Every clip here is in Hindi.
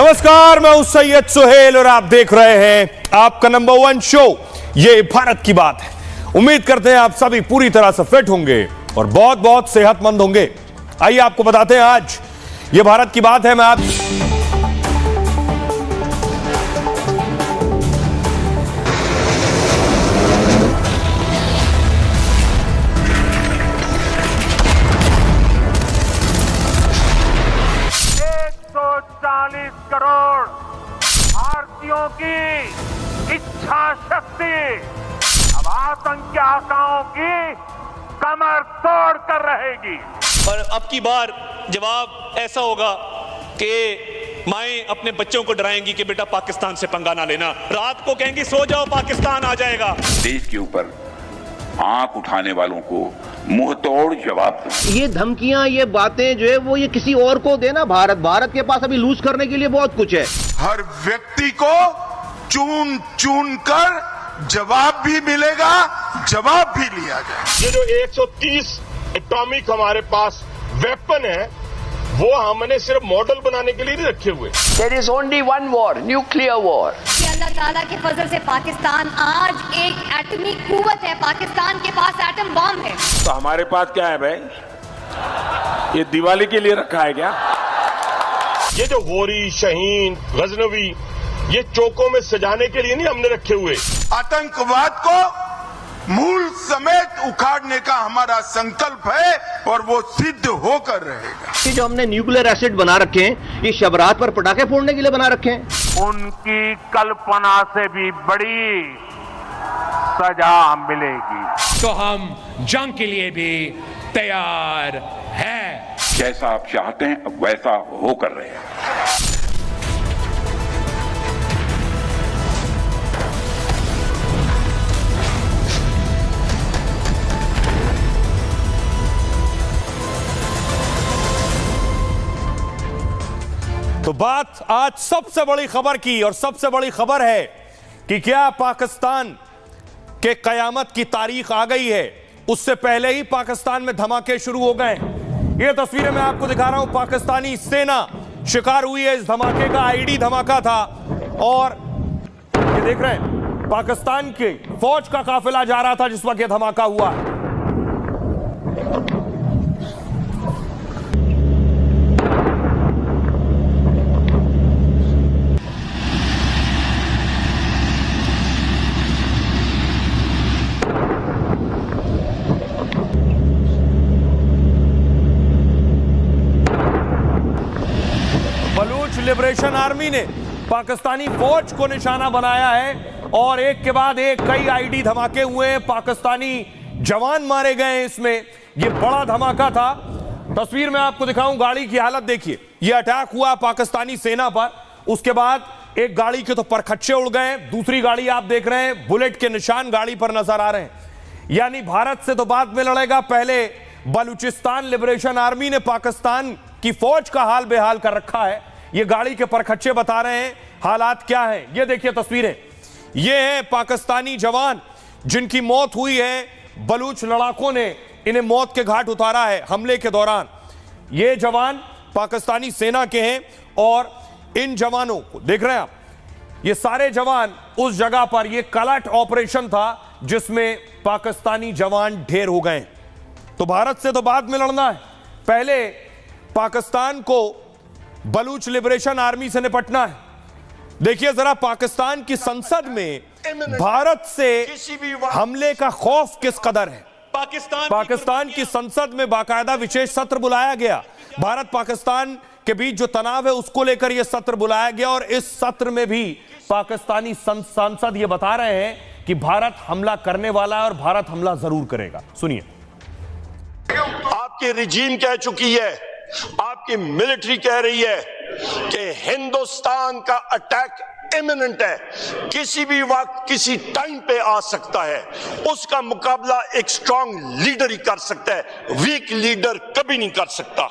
नमस्कार, मैं हूं सैयद सुहेल और आप देख रहे हैं आपका नंबर 1 शो ये भारत की बात है। उम्मीद करते हैं आप सभी पूरी तरह से फिट होंगे और बहुत बहुत सेहतमंद होंगे। आइए आपको बताते हैं आज ये भारत की बात है। मैं आप करोड़ भारतीयों की इच्छा शक्ति अब आतंकी आकाओं की कमर तोड़ कर रहेगी। और अब की बार जवाब ऐसा होगा कि माएं अपने बच्चों को डराएंगी कि बेटा पाकिस्तान से पंगा ना लेना, रात को कहेंगी सो जाओ पाकिस्तान आ जाएगा। देश के ऊपर आंख उठाने वालों को मुंह तोड़ जवाब दो। ये धमकियां, ये बातें जो है वो ये किसी और को देना। भारत के पास अभी लूज करने के लिए बहुत कुछ है। हर व्यक्ति को चुन चुन कर जवाब भी मिलेगा, जवाब भी लिया जाए। ये जो 130 एटॉमिक हमारे पास वेपन है वो हमने सिर्फ मॉडल बनाने के लिए नहीं रखे हुए। There is only one war, nuclear war. अल्लाह ताला के फजल से पाकिस्तान आज एक एटमी कुव्वत है। पाकिस्तान के पास एटम बॉम्ब है। तो हमारे पास क्या है भाई? ये दिवाली के लिए रखा है क्या? ये जो गोरी, शहीन, गजनवी, ये चौकों में सजाने के लिए नहीं हमने रखे हुए। आतंकवाद को मूल समेत उखाड़ने का हमारा संकल्प है और वो सिद्ध होकर रहेगा। ये जो हमने न्यूक्लियर एसिड बना रखे हैं, ये शबरात पर पटाखे फोड़ने के लिए बना रखे हैं। उनकी कल्पना से भी बड़ी सजा मिलेगी। तो हम जंग के लिए भी तैयार हैं। जैसा आप चाहते हैं वैसा होकर रहेगा। तो बात आज सबसे बड़ी खबर की, और सबसे बड़ी खबर है कि क्या पाकिस्तान के कयामत की तारीख आ गई है। उससे पहले ही पाकिस्तान में धमाके शुरू हो गए। ये तस्वीरें मैं आपको दिखा रहा हूं। पाकिस्तानी सेना शिकार हुई है इस धमाके का। आईडी धमाका था और ये देख रहे हैं पाकिस्तान के फौज का काफिला जा रहा था जिस वक्त यह धमाका हुआ। बलूच लिबरेशन आर्मी ने पाकिस्तानी फौज को निशाना बनाया है और एक के बाद एक कई आईडी धमाके हुए हैं। पाकिस्तानी जवान मारे गए हैं इसमें। यह बड़ा धमाका था। तस्वीर में आपको दिखाऊं, गाड़ी की हालत देखिए। यह अटैक हुआ पाकिस्तानी सेना पर। उसके बाद एक गाड़ी के तो परखच्चे उड़ गए। दूसरी गाड़ी आप देख रहे हैं, बुलेट के निशान गाड़ी पर नजर आ रहे हैं। यानी भारत से तो बाद में लड़ेगा। पहले बलूचिस्तान लिबरेशन आर्मी ने पाकिस्तान की फौज का हाल बेहाल कर रखा है। ये गाड़ी के परखच्चे बता रहे हैं हालात क्या हैं। ये देखिए तस्वीरें। ये हैं पाकिस्तानी जवान जिनकी मौत हुई है। बलूच लड़ाकों ने इन्हें मौत के घाट उतारा है हमले के दौरान। ये जवान पाकिस्तानी सेना के हैं और इन जवानों को देख रहे हैं आप। ये सारे जवान उस जगह पर, ये कलट ऑपरेशन था जिसमें पाकिस्तानी जवान ढेर हो गए। तो भारत से तो बाद में लड़ना है। पहले पाकिस्तान को बलूच लिबरेशन आर्मी से निपटना है। देखिए जरा पाकिस्तान की संसद में भारत से हमले का खौफ किस कदर है। पाकिस्तान की संसद में बाकायदा विशेष सत्र बुलाया गया। भारत पाकिस्तान के बीच जो तनाव है उसको लेकर यह सत्र बुलाया गया और इस सत्र में भी पाकिस्तानी सांसद यह बता रहे हैं कि भारत हमला करने वाला है और भारत हमला जरूर करेगा। सुनिए। आपकी रिजीम कह चुकी है, आपकी मिलिट्री कह रही है कि हिंदुस्तान का अटैक इमिनेंट है, किसी भी वक्त किसी टाइम पे आ सकता है। उसका मुकाबला एक स्ट्रांग लीडर ही कर सकता है, वीक लीडर कभी नहीं कर सकता।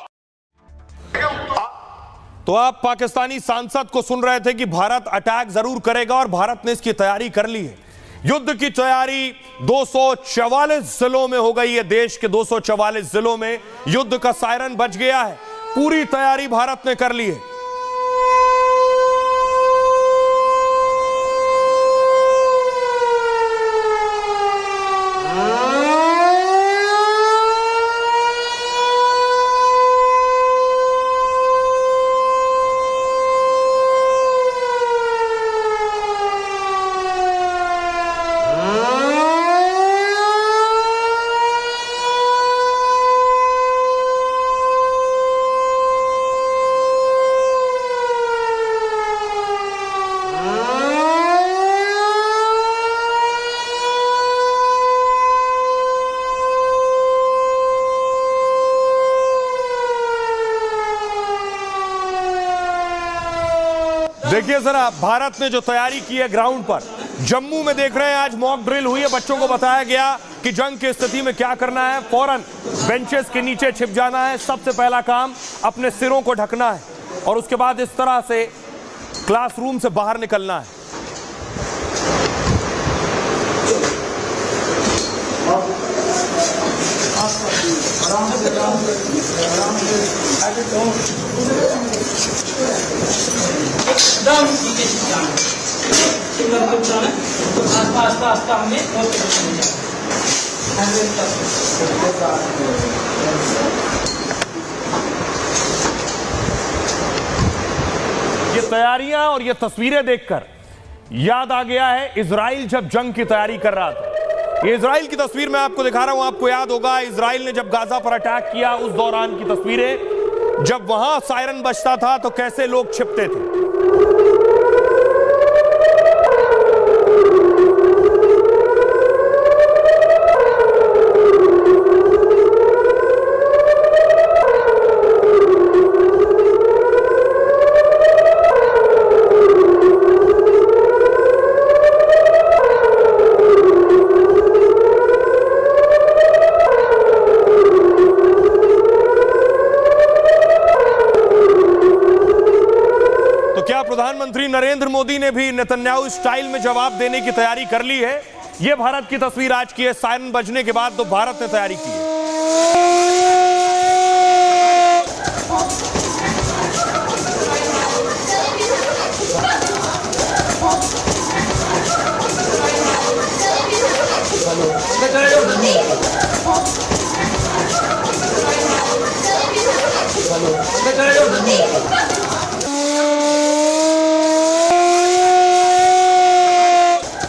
तो आप पाकिस्तानी सांसद को सुन रहे थे कि भारत अटैक जरूर करेगा और भारत ने इसकी तैयारी कर ली है। युद्ध की तैयारी 244 जिलों में हो गई है। देश के 244 जिलों में युद्ध का सायरन बज गया है। पूरी तैयारी भारत ने कर ली है। देखिए जरा भारत ने जो तैयारी की है ग्राउंड पर, जम्मू में देख रहे हैं आज मॉक ड्रिल हुई है। बच्चों को बताया गया कि जंग की स्थिति में क्या करना है, फौरन बेंचेस के नीचे छिप जाना है, सबसे पहला काम अपने सिरों को ढकना है और उसके बाद इस तरह से क्लासरूम से बाहर निकलना है। ये तैयारियां और ये तस्वीरें देखकर याद आ गया है इजराइल जब जंग की तैयारी कर रहा था। ये इजराइल की तस्वीर मैं आपको दिखा रहा हूं, आपको याद होगा इजराइल ने जब गाजा पर अटैक किया उस दौरान की तस्वीरें, जब वहां सायरन बजता था तो कैसे लोग छिपते थे। प्रधानमंत्री नरेंद्र मोदी ने भी नेतन्याहू स्टाइल में जवाब देने की तैयारी कर ली है। यह भारत की तस्वीर आज की है। सायरन बजने के बाद तो भारत ने तैयारी की है।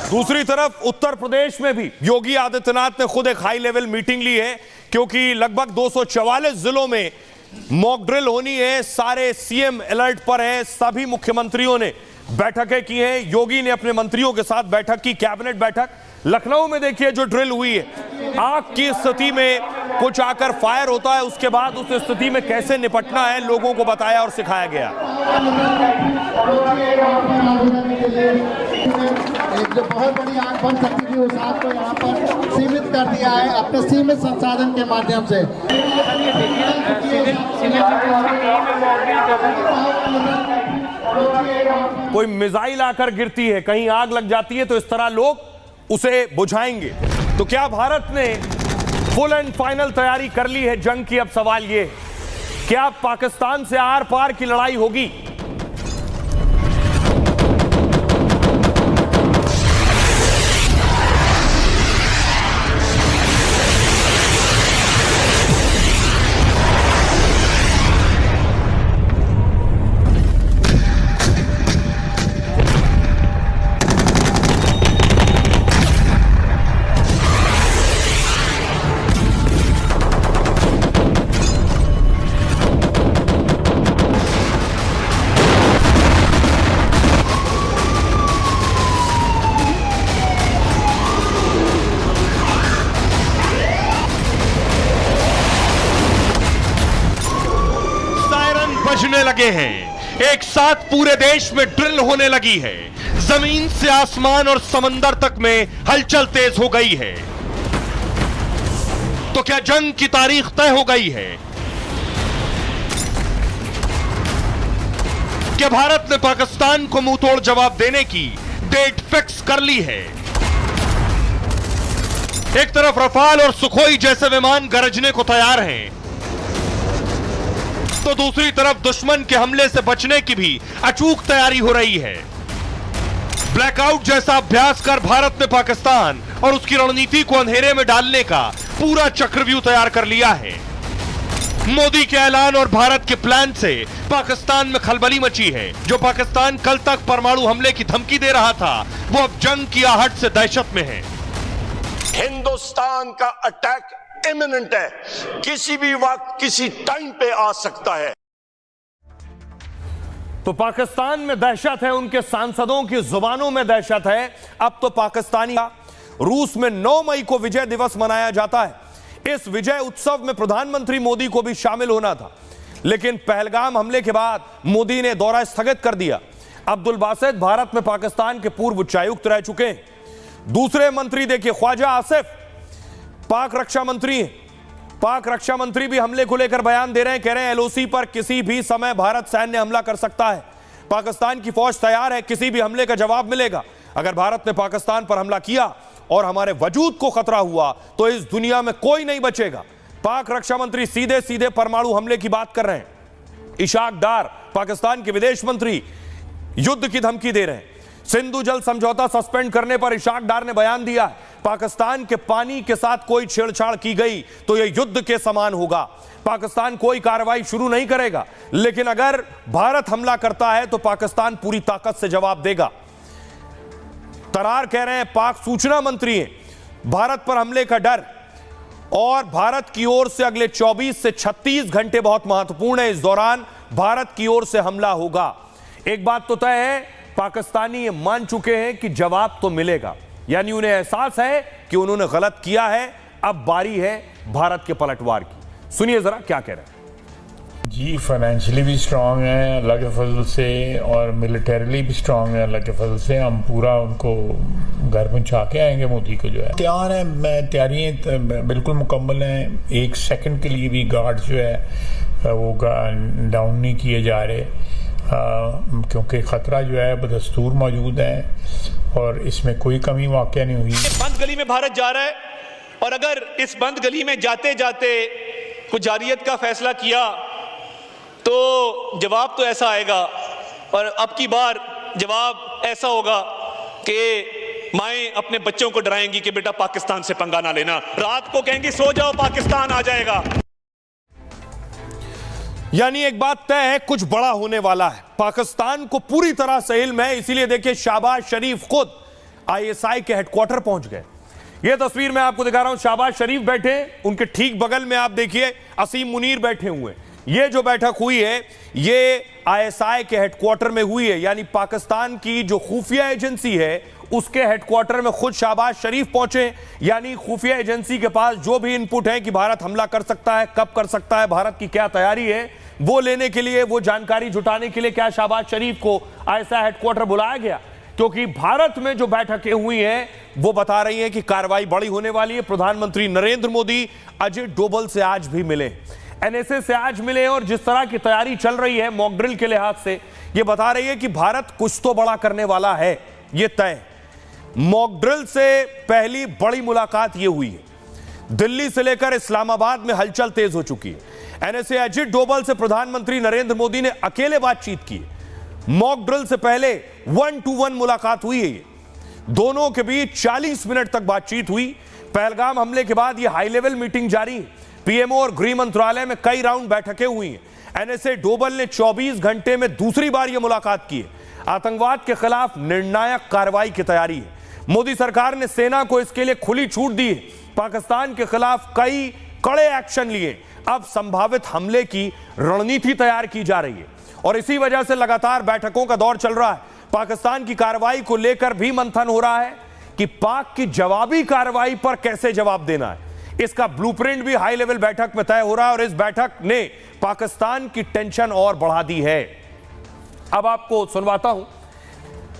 दूसरी तरफ उत्तर प्रदेश में भी योगी आदित्यनाथ ने खुद एक हाई लेवल मीटिंग ली है, क्योंकि लगभग 244 जिलों में मॉक ड्रिल होनी है। सारे सीएम अलर्ट पर हैं, सभी मुख्यमंत्रियों ने बैठकें की हैं। योगी ने अपने मंत्रियों के साथ बैठक की, कैबिनेट बैठक। लखनऊ में देखिए जो ड्रिल हुई है, आग की स्थिति में कुछ आकर फायर होता है, उसके बाद उस स्थिति में कैसे निपटना है लोगों को बताया और सिखाया गया। एक जो बहुत बड़ी आग बन सकती थी उस आग को यहाँ पर सीमित कर दिया है अपने सीमित संसाधन के माध्यम से। कोई मिसाइल आकर गिरती है, कहीं आग लग जाती है, तो इस तरह लोग उसे बुझाएंगे। तो क्या भारत ने फुल एंड फाइनल तैयारी कर ली है जंग की? अब सवाल ये, क्या पाकिस्तान से आर पार की लड़ाई होगी? बजने लगे हैं, एक साथ पूरे देश में ड्रिल होने लगी है। जमीन से आसमान और समंदर तक में हलचल तेज हो गई है। तो क्या जंग की तारीख तय हो गई है? क्या भारत ने पाकिस्तान को मुंहतोड़ जवाब देने की डेट फिक्स कर ली है? एक तरफ रफाल और सुखोई जैसे विमान गरजने को तैयार हैं, तो दूसरी तरफ दुश्मन के हमले से बचने की भी अचूक तैयारी हो रही है। ब्लैकआउट जैसा अभ्यास कर भारत ने पाकिस्तान और उसकी रणनीति को अंधेरे में डालने का पूरा चक्रव्यूह तैयार कर लिया है। मोदी के ऐलान और भारत के प्लान से पाकिस्तान में खलबली मची है। जो पाकिस्तान कल तक परमाणु हमले की धमकी दे रहा था, वो अब जंग की आहट से दहशत में है। हिंदुस्तान का अटैक इमिनेंट है, किसी भी वक्त किसी टाइम पे आ सकता है। तो पाकिस्तान में दहशत है, उनके सांसदों की जुबानों में दहशत है। अब तो पाकिस्तानी रूस में 9 मई को विजय दिवस मनाया जाता है। इस विजय उत्सव में प्रधानमंत्री मोदी को भी शामिल होना था, लेकिन पहलगाम हमले के बाद मोदी ने दौरा स्थगित कर दिया। अब्दुल बासित भारत में पाकिस्तान के पूर्व उच्चायुक्त रह चुके हैं। दूसरे मंत्री देखिए ख्वाजा आसिफ पाक रक्षा मंत्री हैं। पाक रक्षा मंत्री भी हमले को लेकर बयान दे रहे हैं, कह रहे हैं एलओसी पर किसी भी समय भारत सैन्य हमला कर सकता है, पाकिस्तान की फौज तैयार है, किसी भी हमले का जवाब मिलेगा। अगर भारत ने पाकिस्तान पर हमला किया और हमारे वजूद को खतरा हुआ तो इस दुनिया में कोई नहीं बचेगा। पाक रक्षा मंत्री सीधे सीधे परमाणु हमले की बात कर रहे हैं। इशाक डार पाकिस्तान के विदेश मंत्री युद्ध की धमकी दे रहे हैं। सिंधु जल समझौता सस्पेंड करने पर इशाक डार ने बयान दिया, पाकिस्तान के पानी के साथ कोई छेड़छाड़ की गई तो यह युद्ध के समान होगा। पाकिस्तान कोई कार्रवाई शुरू नहीं करेगा, लेकिन अगर भारत हमला करता है तो पाकिस्तान पूरी ताकत से जवाब देगा। तरार कह रहे हैं पाक सूचना मंत्री हैं, भारत पर हमले का डर और भारत की ओर से अगले 24 से 36 घंटे बहुत महत्वपूर्ण है। इस दौरान भारत की ओर से हमला होगा। एक बात तो तय है, पाकिस्तानी ये मान चुके हैं कि जवाब तो मिलेगा, यानी उन्हें एहसास है कि उन्होंने गलत किया है। अब बारी है भारत के पलटवार की। सुनिए जरा क्या कह रहे हैं। जी फाइनेंशियली भी स्ट्रांग है अल्लाह के फजल से, और मिलिटरीली भी स्ट्रांग है अल्लाह के फजल से। हम पूरा उनको घर पहुंचा के आएंगे। मोदी को जो है तैयार है, मैं तैयारियाँ बिल्कुल मुकम्मल हैं। एक सेकंड के लिए भी गार्ड जो है वो डाउन नहीं किए जा रहे, क्योंकि खतरा जो है बदस्तूर मौजूद है और इसमें कोई कमी वाकई नहीं हुई। बंद गली में भारत जा रहा है, और अगर इस बंद गली में जाते जाते कुछ जारियत का फैसला किया तो जवाब तो ऐसा आएगा, और अब की बार जवाब ऐसा होगा कि माएं अपने बच्चों को डराएंगी कि बेटा पाकिस्तान से पंगा ना लेना, रात को कहेंगी सो जाओ पाकिस्तान आ जाएगा। यानी एक बात तय है, कुछ बड़ा होने वाला है। पाकिस्तान को पूरी तरह से इल्म है, इसीलिए देखिए शहबाज शरीफ खुद आईएसआई के हेडक्वार्टर पहुंच गए। यह तस्वीर मैं आपको दिखा रहा हूं, शहबाज शरीफ बैठे, उनके ठीक बगल में आप देखिए असीम मुनीर बैठे हुए हैं। ये जो बैठक हुई है ये आईएसआई के हेडक्वार्टर में हुई है, यानी पाकिस्तान की जो खुफिया एजेंसी है उसके हेडक्वार्टर में खुद शहबाज शरीफ पहुंचे। यानी खुफिया एजेंसी के पास जो भी इनपुट है कि भारत हमला कर सकता है, कब कर सकता है, भारत की क्या तैयारी है, वो लेने के लिए, वो जानकारी जुटाने के लिए क्या शहबाज शरीफ को आईएसआई हेडक्वार्टर बुलाया गया? क्योंकि भारत में जो बैठकें हुई हैं वो बता रही हैं कि कार्रवाई बड़ी होने वाली है। प्रधानमंत्री नरेंद्र मोदी अजित डोभाल से आज भी मिले, एनएसए से आज मिले, और जिस तरह की तैयारी चल रही है मॉक ड्रिल के लिहाज से ये बता रही है कि भारत कुछ तो बड़ा करने वाला है, ये तय। मॉक ड्रिल से पहली बड़ी मुलाकात ये हुई है, दिल्ली से लेकर इस्लामाबाद में हलचल तेज हो चुकी है। एनएसए अजित डोभाल से प्रधानमंत्री नरेंद्र मोदी ने अकेले बातचीत की। मॉक ड्रिल से पहले 1-to-1 मुलाकात हुई है, दोनों के बीच 40 मिनट तक बातचीत हुई। पहलगाम हमले के बाद यह हाई लेवल मीटिंग जारी है। पीएमओ और गृह मंत्रालय में कई राउंड बैठकें हुई हैं। एनएसए डोभाल ने 24 घंटे में दूसरी बार यह मुलाकात की है। आतंकवाद के खिलाफ निर्णायक कार्रवाई की तैयारी है। मोदी सरकार ने सेना को इसके लिए खुली छूट दी है। पाकिस्तान के खिलाफ कई कड़े एक्शन लिए, अब संभावित हमले की रणनीति तैयार की जा रही है, और इसी वजह से लगातार बैठकों का दौर चल रहा है। पाकिस्तान की कार्रवाई को लेकर भी मंथन हो रहा है कि पाक की जवाबी कार्रवाई पर कैसे जवाब देना है। इसका ब्लूप्रिंट भी हाई लेवल बैठक में तय हो रहा है, और इस बैठक ने पाकिस्तान की टेंशन और बढ़ा दी है। अब आपको सुनवाता हूं,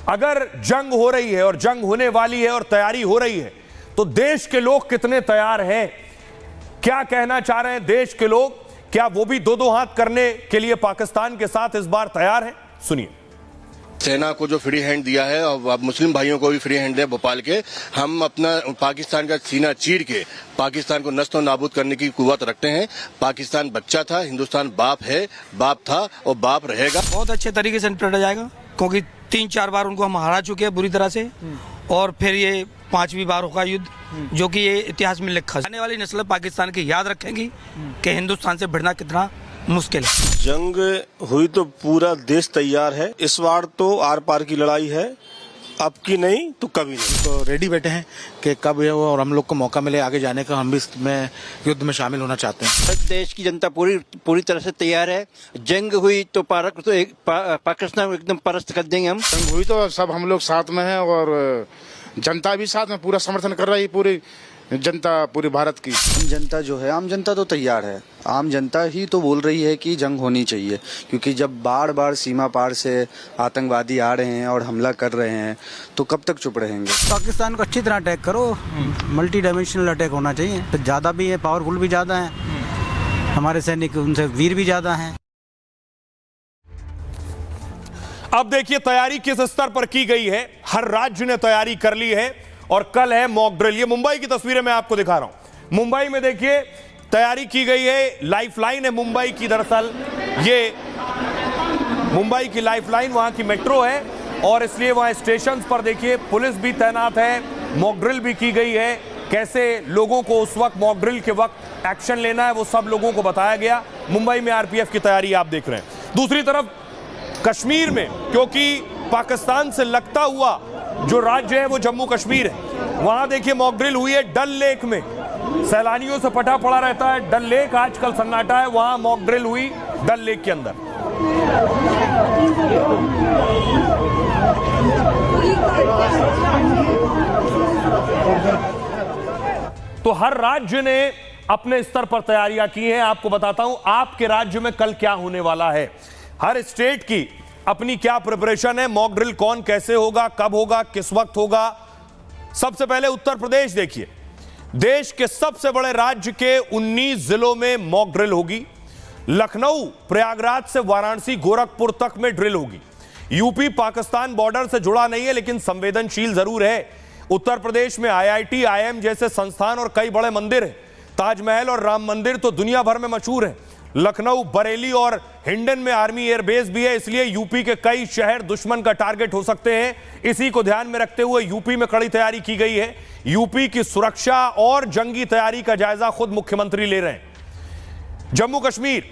अगर जंग हो रही है और जंग होने वाली है और तैयारी हो रही है तो देश के लोग कितने तैयार हैं, क्या कहना चाह रहे हैं देश के लोग, क्या वो भी दो हाथ करने के लिए पाकिस्तान के साथ इस बार तैयार हैं? सुनिए। सेना को जो फ्री हैंड दिया है और मुस्लिम भाइयों को भी फ्री हैंड दिया भोपाल के, हम अपना पाकिस्तान का सीना चीर के पाकिस्तान को नस्तो नाबूद करने की कुव्वत रखते हैं। पाकिस्तान बच्चा था, हिंदुस्तान बाप है, बाप था और बाप रहेगा। बहुत अच्छे तरीके से निपटा जाएगा, क्योंकि 3-4 बार उनको हम हरा चुके हैं बुरी तरह से, और फिर ये 5वीं बार होगा युद्ध, जो कि ये इतिहास में लिखा। आने वाली नस्लें पाकिस्तान की याद रखेंगी कि हिंदुस्तान से भिड़ना कितना मुश्किल है। जंग हुई तो पूरा देश तैयार है। इस बार तो आर पार की लड़ाई है, अब की नहीं तो कभी नहीं। तो रेडी बैठे हैं कि कब है वो और हम लोग को मौका मिले आगे जाने का, हम भी इसमें युद्ध में शामिल होना चाहते हैं। देश की जनता पूरी तरह से तैयार है। जंग हुई तो पाकिस्तान को एकदम परास्त कर देंगे हम। जंग हुई तो सब हम लोग साथ में हैं और जनता भी साथ में पूरा समर्थन कर रही है। पूरी जनता पूरे भारत की। आम जनता जो है, आम जनता तो तैयार है। आम जनता ही तो बोल रही है कि जंग होनी चाहिए, क्योंकि जब बार बार सीमा पार से आतंकवादी आ रहे हैं और हमला कर रहे हैं तो कब तक चुप रहेंगे। पाकिस्तान को अच्छी तरह अटैक करो, मल्टी डायमेंशनल अटैक होना चाहिए। तो ज़्यादा भी है, पावरफुल भी ज़्यादा है, हमारे सैनिक उनसे वीर भी ज़्यादा हैं। अब देखिए तैयारी किस स्तर पर की गई है। हर राज्य ने तैयारी कर ली है और कल है मॉक ड्रिल। ये मुंबई की तस्वीरें मैं आपको दिखा रहा हूं। मुंबई में देखिए तैयारी की गई है। लाइफलाइन है मुंबई की, दरअसल ये मुंबई की लाइफलाइन वहां की मेट्रो है और इसलिए वहां स्टेशन पर देखिए पुलिस भी तैनात है। मॉक ड्रिल भी की गई है। कैसे लोगों को उस वक्त मॉक ड्रिल के वक्त एक्शन लेना है वो सब लोगों को बताया गया। मुंबई में आरपीएफ की तैयारी आप देख रहे हैं। दूसरी तरफ कश्मीर में, क्योंकि पाकिस्तान से लगता हुआ जो राज्य है वो जम्मू कश्मीर है, वहां देखिए मॉक ड्रिल हुई है डल लेक में। सैलानियों से पटा पड़ा रहता है डल लेक, आजकल सन्नाटा है। वहां मॉक ड्रिल हुई डल लेक के अंदर। तो हर राज्य ने अपने स्तर पर तैयारियां की हैं। आपको बताता हूं आपके राज्य में कल क्या होने वाला है। हर स्टेट की अपनी क्या प्रिपरेशन है। मॉक ड्रिल कौन कैसे होगा, कब होगा, किस वक्त होगा। सबसे पहले उत्तर प्रदेश देखिए। देश के सबसे बड़े राज्य के 19 जिलों में मॉक ड्रिल होगी। लखनऊ प्रयागराज से वाराणसी गोरखपुर तक में ड्रिल होगी। यूपी पाकिस्तान बॉर्डर से जुड़ा नहीं है लेकिन संवेदनशील जरूर है। उत्तर प्रदेश में आईआईटी, आईएम जैसे संस्थान और कई बड़े मंदिर हैं। ताजमहल और राम मंदिर तो दुनिया भर में मशहूर है। लखनऊ, बरेली और हिंडन में आर्मी एयरबेस भी है, इसलिए यूपी के कई शहर दुश्मन का टारगेट हो सकते हैं। इसी को ध्यान में रखते हुए यूपी में कड़ी तैयारी की गई है। यूपी की सुरक्षा और जंगी तैयारी का जायजा खुद मुख्यमंत्री ले रहे हैं। जम्मू कश्मीर,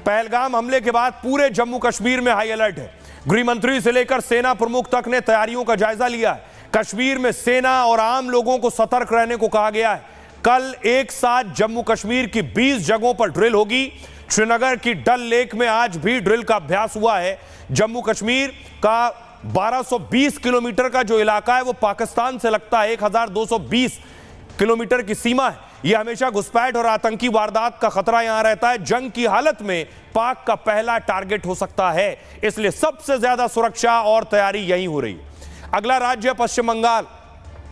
पहलगाम हमले के बाद पूरे जम्मू कश्मीर में हाई अलर्ट है। गृह मंत्री से लेकर सेना प्रमुख तक ने तैयारियों का जायजा लिया है। कश्मीर में सेना और आम लोगों को सतर्क रहने को कहा गया है। कल एक साथ जम्मू कश्मीर की 20 जगहों पर ड्रिल होगी। श्रीनगर की डल लेक में आज भी ड्रिल का अभ्यास हुआ है। जम्मू कश्मीर का 1220 किलोमीटर का जो इलाका है वो पाकिस्तान से लगता है। 1220 किलोमीटर की सीमा है। यह हमेशा घुसपैठ और आतंकी वारदात का खतरा यहां रहता है। जंग की हालत में पाक का पहला टारगेट हो सकता है, इसलिए सबसे ज्यादा सुरक्षा और तैयारी यहीं हो रही है। अगला राज्य पश्चिम बंगाल।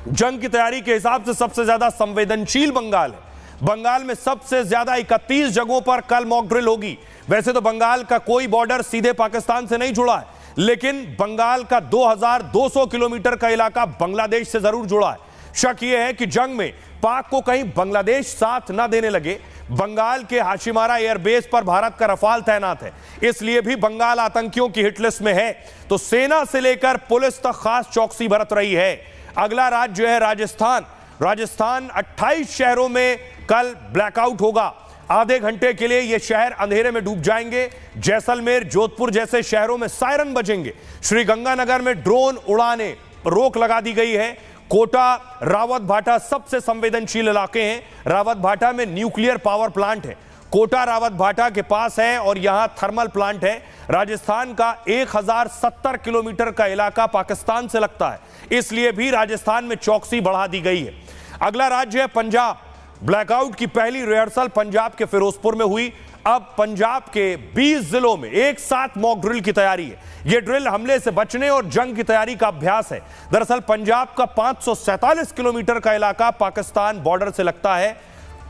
जंग की तैयारी के हिसाब से सबसे ज्यादा संवेदनशील बंगाल है। बंगाल में सबसे ज्यादा 31 जगहों पर कल मॉक ड्रिल होगी। वैसे तो बंगाल का कोई बॉर्डर सीधे पाकिस्तान से नहीं जुड़ा है, लेकिन बंगाल का 2200 किलोमीटर का इलाका बांग्लादेश से जरूर जुड़ा है। शक यह है कि जंग में पाक को कहीं बांग्लादेश साथ न देने लगे। बंगाल के हाशिमारा एयरबेस पर भारत का रफाल तैनात है, इसलिए भी बंगाल आतंकियों की हिटलिस्ट में है। तो सेना से लेकर पुलिस तक खास चौकसी बरत रही है। अगला राज्य है राजस्थान। राजस्थान 28 शहरों में कल ब्लैकआउट होगा। आधे घंटे के लिए ये शहर अंधेरे में डूब जाएंगे। जैसलमेर, जोधपुर जैसे शहरों में सायरन बजेंगे। श्रीगंगानगर में ड्रोन उड़ाने रोक लगा दी गई है। कोटा, रावत भाटा सबसे संवेदनशील इलाके हैं। रावत भाटा में न्यूक्लियर पावर प्लांट है। कोटा रावत भाटा के पास है और यहां थर्मल प्लांट है। राजस्थान का 1070 किलोमीटर का इलाका पाकिस्तान से लगता है, इसलिए भी राजस्थान में चौकसी बढ़ा दी गई है। अगला राज्य है पंजाब। ब्लैकआउट की पहली रिहर्सल पंजाब के फिरोजपुर में हुई। अब पंजाब के 20 जिलों में एक साथ मॉक ड्रिल की तैयारी है। यह ड्रिल हमले से बचने और जंग की तैयारी का अभ्यास है। दरअसल पंजाब का 547 किलोमीटर का इलाका पाकिस्तान बॉर्डर से लगता है।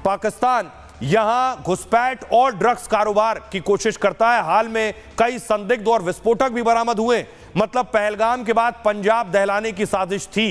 पाकिस्तान यहां घुसपैठ और ड्रग्स कारोबार की कोशिश करता है। हाल में कई संदिग्ध और विस्फोटक भी बरामद हुए। मतलब पहलगाम के बाद पंजाब दहलाने की साजिश थी।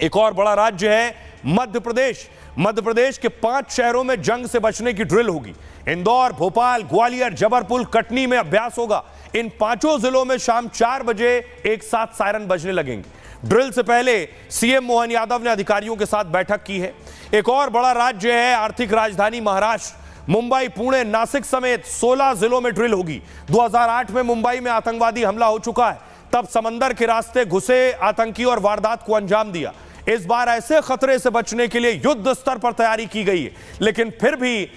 एक और बड़ा राज्य है मध्य प्रदेश। मध्य प्रदेश के 5 शहरों में जंग से बचने की ड्रिल होगी। इंदौर, भोपाल, ग्वालियर, जबलपुर, कटनी में अभ्यास होगा। इन 5 जिलों में शाम 4 बजे एक साथ सायरन बजने लगेंगे। ड्रिल से पहले सीएम मोहन यादव ने अधिकारियों के साथ बैठक की है। एक और बड़ा राज्य है आर्थिक राजधानी महाराष्ट्र। मुंबई, पुणे, नासिक समेत 16 जिलों में ड्रिल होगी। 2008 में मुंबई में आतंकवादी हमला हो चुका है, तब समंदर के रास्ते घुसे आतंकी और वारदात को अंजाम दिया। इस बार ऐसे खतरे से बचने के लिए युद्ध स्तर पर तैयारी की गई है, लेकिन फिर भी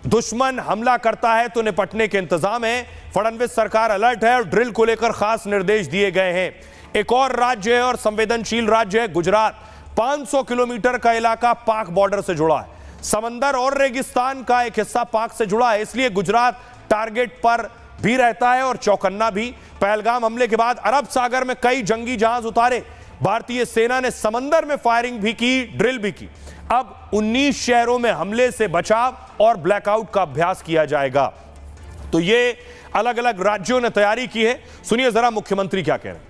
दुश्मन हमला करता है तो निपटने के इंतजाम है। फडणवीस सरकार अलर्ट है और ड्रिल को लेकर खास निर्देश दिए गए हैं। एक और राज्य है और संवेदनशील राज्य है गुजरात। 500 किलोमीटर का इलाका पाक बॉर्डर से जुड़ा है। समंदर और रेगिस्तान का एक हिस्सा पाक से जुड़ा है, इसलिए गुजरात टारगेट पर भी रहता है और चौकन्ना भी। पहलगाम हमले के बाद अरब सागर में कई जंगी जहाज उतारे, भारतीय सेना ने समंदर में फायरिंग भी की, ड्रिल भी की। अब 19 शहरों में हमले से बचाव और ब्लैकआउट का अभ्यास किया जाएगा। तो ये अलग अलग राज्यों ने तैयारी की है। सुनिए जरा मुख्यमंत्री क्या कह रहे हैं।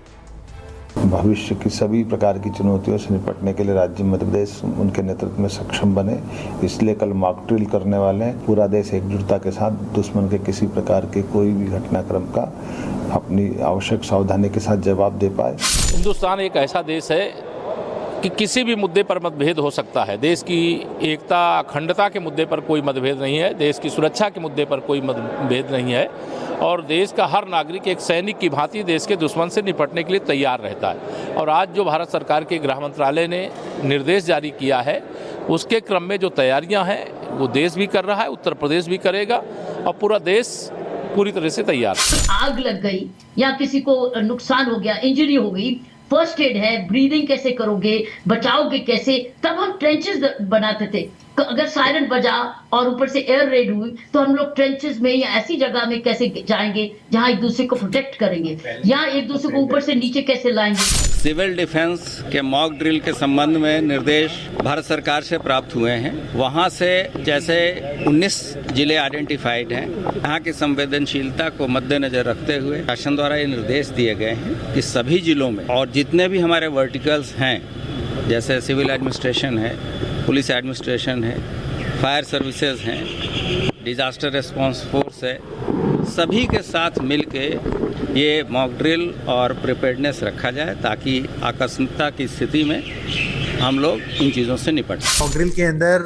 भविष्य की सभी प्रकार की चुनौतियों से निपटने के लिए राज्य मध्य प्रदेश उनके नेतृत्व में सक्षम बने, इसलिए कल मॉक ड्रिल करने वाले हैं। पूरा देश एकजुटता के साथ दुश्मन के किसी प्रकार के कोई भी घटनाक्रम का अपनी आवश्यक सावधानी के साथ जवाब दे पाए। हिंदुस्तान एक ऐसा देश है कि किसी भी मुद्दे पर मतभेद हो सकता है। देश की एकता अखंडता के मुद्दे पर कोई मतभेद नहीं है, देश की सुरक्षा के मुद्दे पर कोई मतभेद नहीं है और देश का हर नागरिक एक सैनिक की भांति देश के दुश्मन से निपटने के लिए तैयार रहता है। और आज जो भारत सरकार के गृह मंत्रालय ने निर्देश जारी किया है, उसके क्रम में जो तैयारियां हैं वो देश भी कर रहा है, उत्तर प्रदेश भी करेगा और पूरा देश पूरी तरह से तैयार। आग लग गई या किसी को नुकसान हो गया, इंजरी हो गई, फर्स्ट एड है, ब्रीदिंग कैसे करोगे, बचाओगे कैसे, तब हम ट्रेंचेस बनाते थे। अगर सायरन बजा और ऊपर से एयर रेड हुई तो हम लोग ट्रेंचेस में या ऐसी जगह में कैसे जाएंगे जहां एक दूसरे को प्रोटेक्ट करेंगे, या एक दूसरे को ऊपर से नीचे कैसे लाएंगे। सिविल डिफेंस के मॉक ड्रिल के संबंध में निर्देश भारत सरकार से प्राप्त हुए हैं। वहां से जैसे 19 जिले आइडेंटिफाइड हैं, यहाँ की संवेदनशीलता को मद्देनजर रखते हुए शासन द्वारा ये निर्देश दिए गए हैं कि सभी जिलों में और जितने भी हमारे वर्टिकल्स हैं, जैसे सिविल एडमिनिस्ट्रेशन है, पुलिस एडमिनिस्ट्रेशन है, फायर सर्विसेज हैं, डिजास्टर रिस्पांस फोर्स है, सभी के साथ मिलके ये मॉक ड्रिल और प्रिपेयर्डनेस रखा जाए ताकि आकस्मिकता की स्थिति में हम लोग इन चीज़ों से निपट सकें। मॉक ड्रिल के अंदर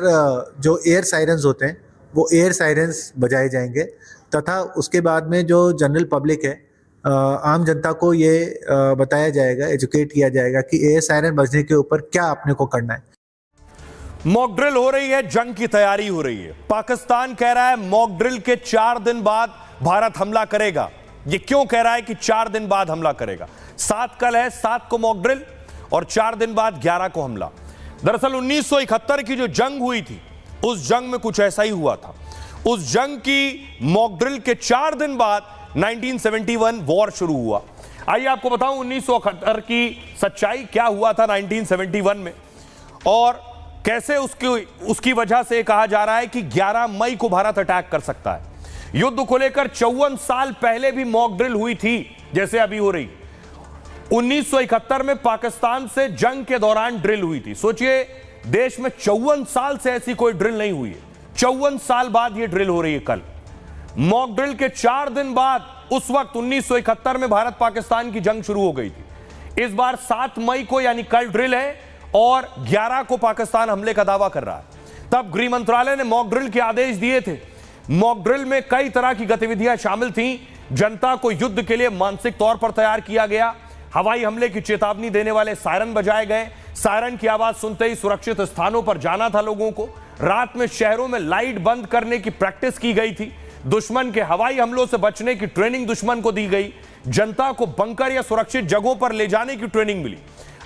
जो एयर सायरन्स होते हैं वो एयर सायरन्स बजाए जाएंगे तथा उसके बाद में जो जनरल पब्लिक है, आम जनता को ये बताया जाएगा, एजुकेट किया जाएगा कि एयर सायरन बजने के ऊपर क्या अपने को करना है। मॉक ड्रिल हो रही है, जंग की तैयारी हो रही है। पाकिस्तान कह रहा है मॉक ड्रिल के 4 दिन बाद भारत हमला करेगा। ये क्यों कह रहा है कि 4 दिन बाद हमला करेगा? 7 कल है, 7 को मॉक ड्रिल और 4 दिन बाद 11 को हमला। दरअसल 1971 की जो जंग हुई थी, उस जंग में कुछ ऐसा ही हुआ था। उस जंग की मॉक ड्रिल के 4 दिन बाद 1971 वॉर शुरू हुआ। आइए आपको बताऊं 1971 की सच्चाई क्या हुआ था 1971 में और कैसे उसकी वजह से कहा जा रहा है कि 11 मई को भारत अटैक कर सकता है। युद्ध को लेकर 54 साल पहले भी मॉक ड्रिल हुई थी, जैसे अभी हो रही। 1971 में पाकिस्तान से जंग के दौरान ड्रिल हुई थी। सोचिए, देश में 54 साल से ऐसी कोई ड्रिल नहीं हुई है। 54 साल बाद यह ड्रिल हो रही है। कल मॉक ड्रिल के 4 दिन बाद, उस वक्त 1971 में भारत पाकिस्तान की जंग शुरू हो गई थी। इस बार 7 मई को यानी कल ड्रिल है और 11 को पाकिस्तान हमले का दावा कर रहा है। तब गृह मंत्रालय ने मॉक ड्रिल के आदेश दिए थे। मॉक ड्रिल में कई तरह की गतिविधियां शामिल थीं। जनता को युद्ध के लिए मानसिक तौर पर तैयार किया गया। हवाई हमले की चेतावनी देने वाले सायरन बजाए गए। सायरन की आवाज सुनते ही सुरक्षित स्थानों पर जाना था लोगों को। रात में शहरों में लाइट बंद करने की प्रैक्टिस की गई थी। दुश्मन के हवाई हमलों से बचने की ट्रेनिंग दुश्मन को दी गई। जनता को बंकर या सुरक्षित जगहों पर ले जाने की ट्रेनिंग मिली।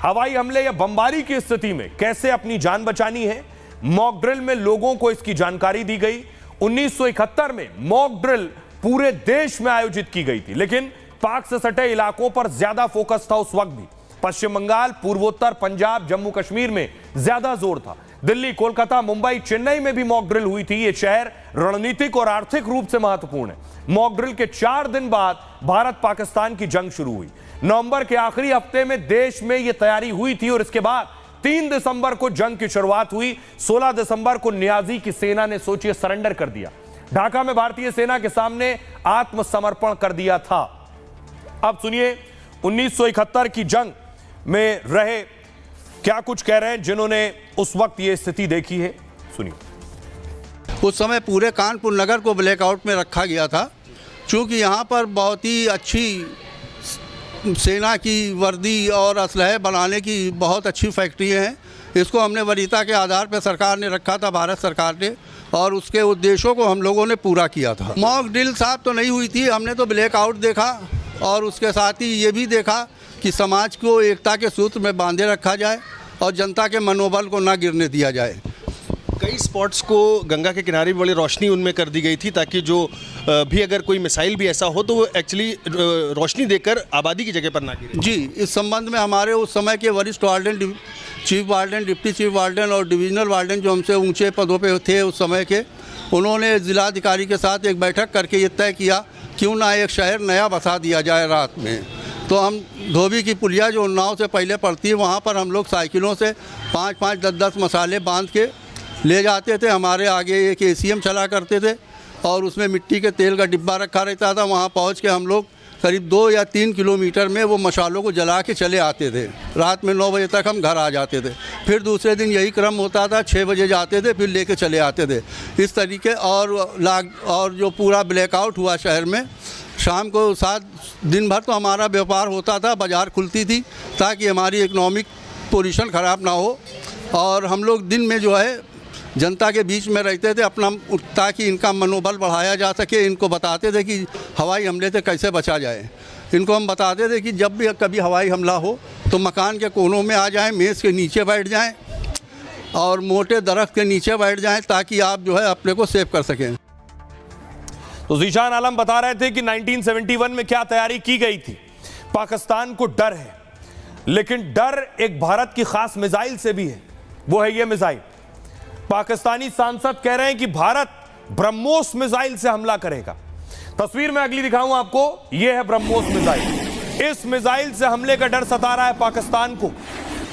हवाई हमले या बमबारी की स्थिति में कैसे अपनी जान बचानी है, मॉक ड्रिल में लोगों को इसकी जानकारी दी गई। 1971 में मॉक ड्रिल पूरे देश में आयोजित की गई थी, लेकिन पाक से सटे इलाकों पर ज्यादा फोकस था उस वक्त भी। पश्चिम बंगाल, पूर्वोत्तर, पंजाब, जम्मू कश्मीर में ज्यादा जोर था। दिल्ली, कोलकाता, मुंबई, चेन्नई में भी मॉक ड्रिल हुई थी। ये शहर रणनीतिक और आर्थिक रूप से महत्वपूर्ण है। मॉक ड्रिल के 4 दिन बाद भारत पाकिस्तान की जंग शुरू हुई। नवंबर के आखिरी हफ्ते में देश में यह तैयारी हुई थी और इसके बाद 3 दिसंबर को जंग की शुरुआत हुई। 16 दिसंबर को नियाजी की सेना ने सोचिए सरेंडर कर दिया। ढाका में भारतीय सेना के सामने आत्मसमर्पण कर दिया था। अब सुनिए 1971 की जंग में रहे क्या कुछ कह रहे हैं जिन्होंने उस वक्त ये स्थिति देखी है। सुनिए। उस समय पूरे कानपुर नगर को ब्लैकआउट में रखा गया था, क्योंकि यहाँ पर बहुत ही अच्छी सेना की वर्दी और असलहे बनाने की बहुत अच्छी फैक्ट्रियाँ हैं। इसको हमने वरीयता के आधार पर सरकार ने रखा था, भारत सरकार ने, और उसके उद्देश्यों को हम लोगों ने पूरा किया था। मॉक ड्रिल साहब तो नहीं हुई थी, हमने तो ब्लैकआउट देखा और उसके साथ ही ये भी देखा कि समाज को एकता के सूत्र में बांधे रखा जाए और जनता के मनोबल को ना गिरने दिया जाए। कई स्पॉट्स को गंगा के किनारे भी बड़ी रोशनी उनमें कर दी गई थी, ताकि जो भी अगर कोई मिसाइल भी ऐसा हो तो वो एक्चुअली रोशनी देकर आबादी की जगह पर ना गिरे। जी, इस संबंध में हमारे उस समय के वरिष्ठ warden, chief warden, deputy chief warden और डिविजनल वार्डन जो हमसे ऊंचे पदों पे थे उस समय के, उन्होंने जिलाधिकारी के साथ एक बैठक करके ये तय किया क्यों ना एक शहर नया बसा दिया जाए रात में। तो हम धोबी की पुलिया जो उन्नाव से पहले पड़ती है वहाँ पर हम लोग साइकिलों से 5-5, 10-10 मसाले बांध के ले जाते थे। हमारे आगे एक ACM चला करते थे और उसमें मिट्टी के तेल का डिब्बा रखा रहता था। वहाँ पहुँच के हम लोग करीब 2 या 3 किलोमीटर में वो मसालों को जला के चले आते थे। रात में 9 बजे तक हम घर आ जाते थे। फिर दूसरे दिन यही क्रम होता था, 6 बजे जाते थे, फिर लेके चले आते थे। इस तरीके और जो पूरा ब्लैकआउट हुआ शहर में, शाम को 7 दिन भर तो हमारा व्यापार होता था, बाज़ार खुलती थी ताकि हमारी इकोनॉमिक पोजीशन ख़राब ना हो। और हम लोग दिन में जो है जनता के बीच में रहते थे अपना, ताकि इनका मनोबल बढ़ाया जा सके। इनको बताते थे कि हवाई हमले से कैसे बचा जाए। इनको हम बताते थे कि जब भी कभी हवाई हमला हो तो मकान के कोनों में आ जाएं, मेज़ के नीचे बैठ जाएं और मोटे दरख्त के नीचे बैठ जाएं, ताकि आप जो है अपने को सेव कर सकें। तो ज़ीशान आलम बता रहे थे कि 1971 में क्या तैयारी की गई थी। पाकिस्तान को डर है, लेकिन डर एक भारत की खास मिसाइल से भी है, वो है ये मिसाइल। पाकिस्तानी सांसद कह रहे हैं कि भारत ब्रह्मोस मिसाइल से हमला करेगा। तस्वीर में अगली दिखाऊं आपको, यह है ब्रह्मोस मिसाइल। इस मिसाइल से हमले का डर सता रहा है पाकिस्तान को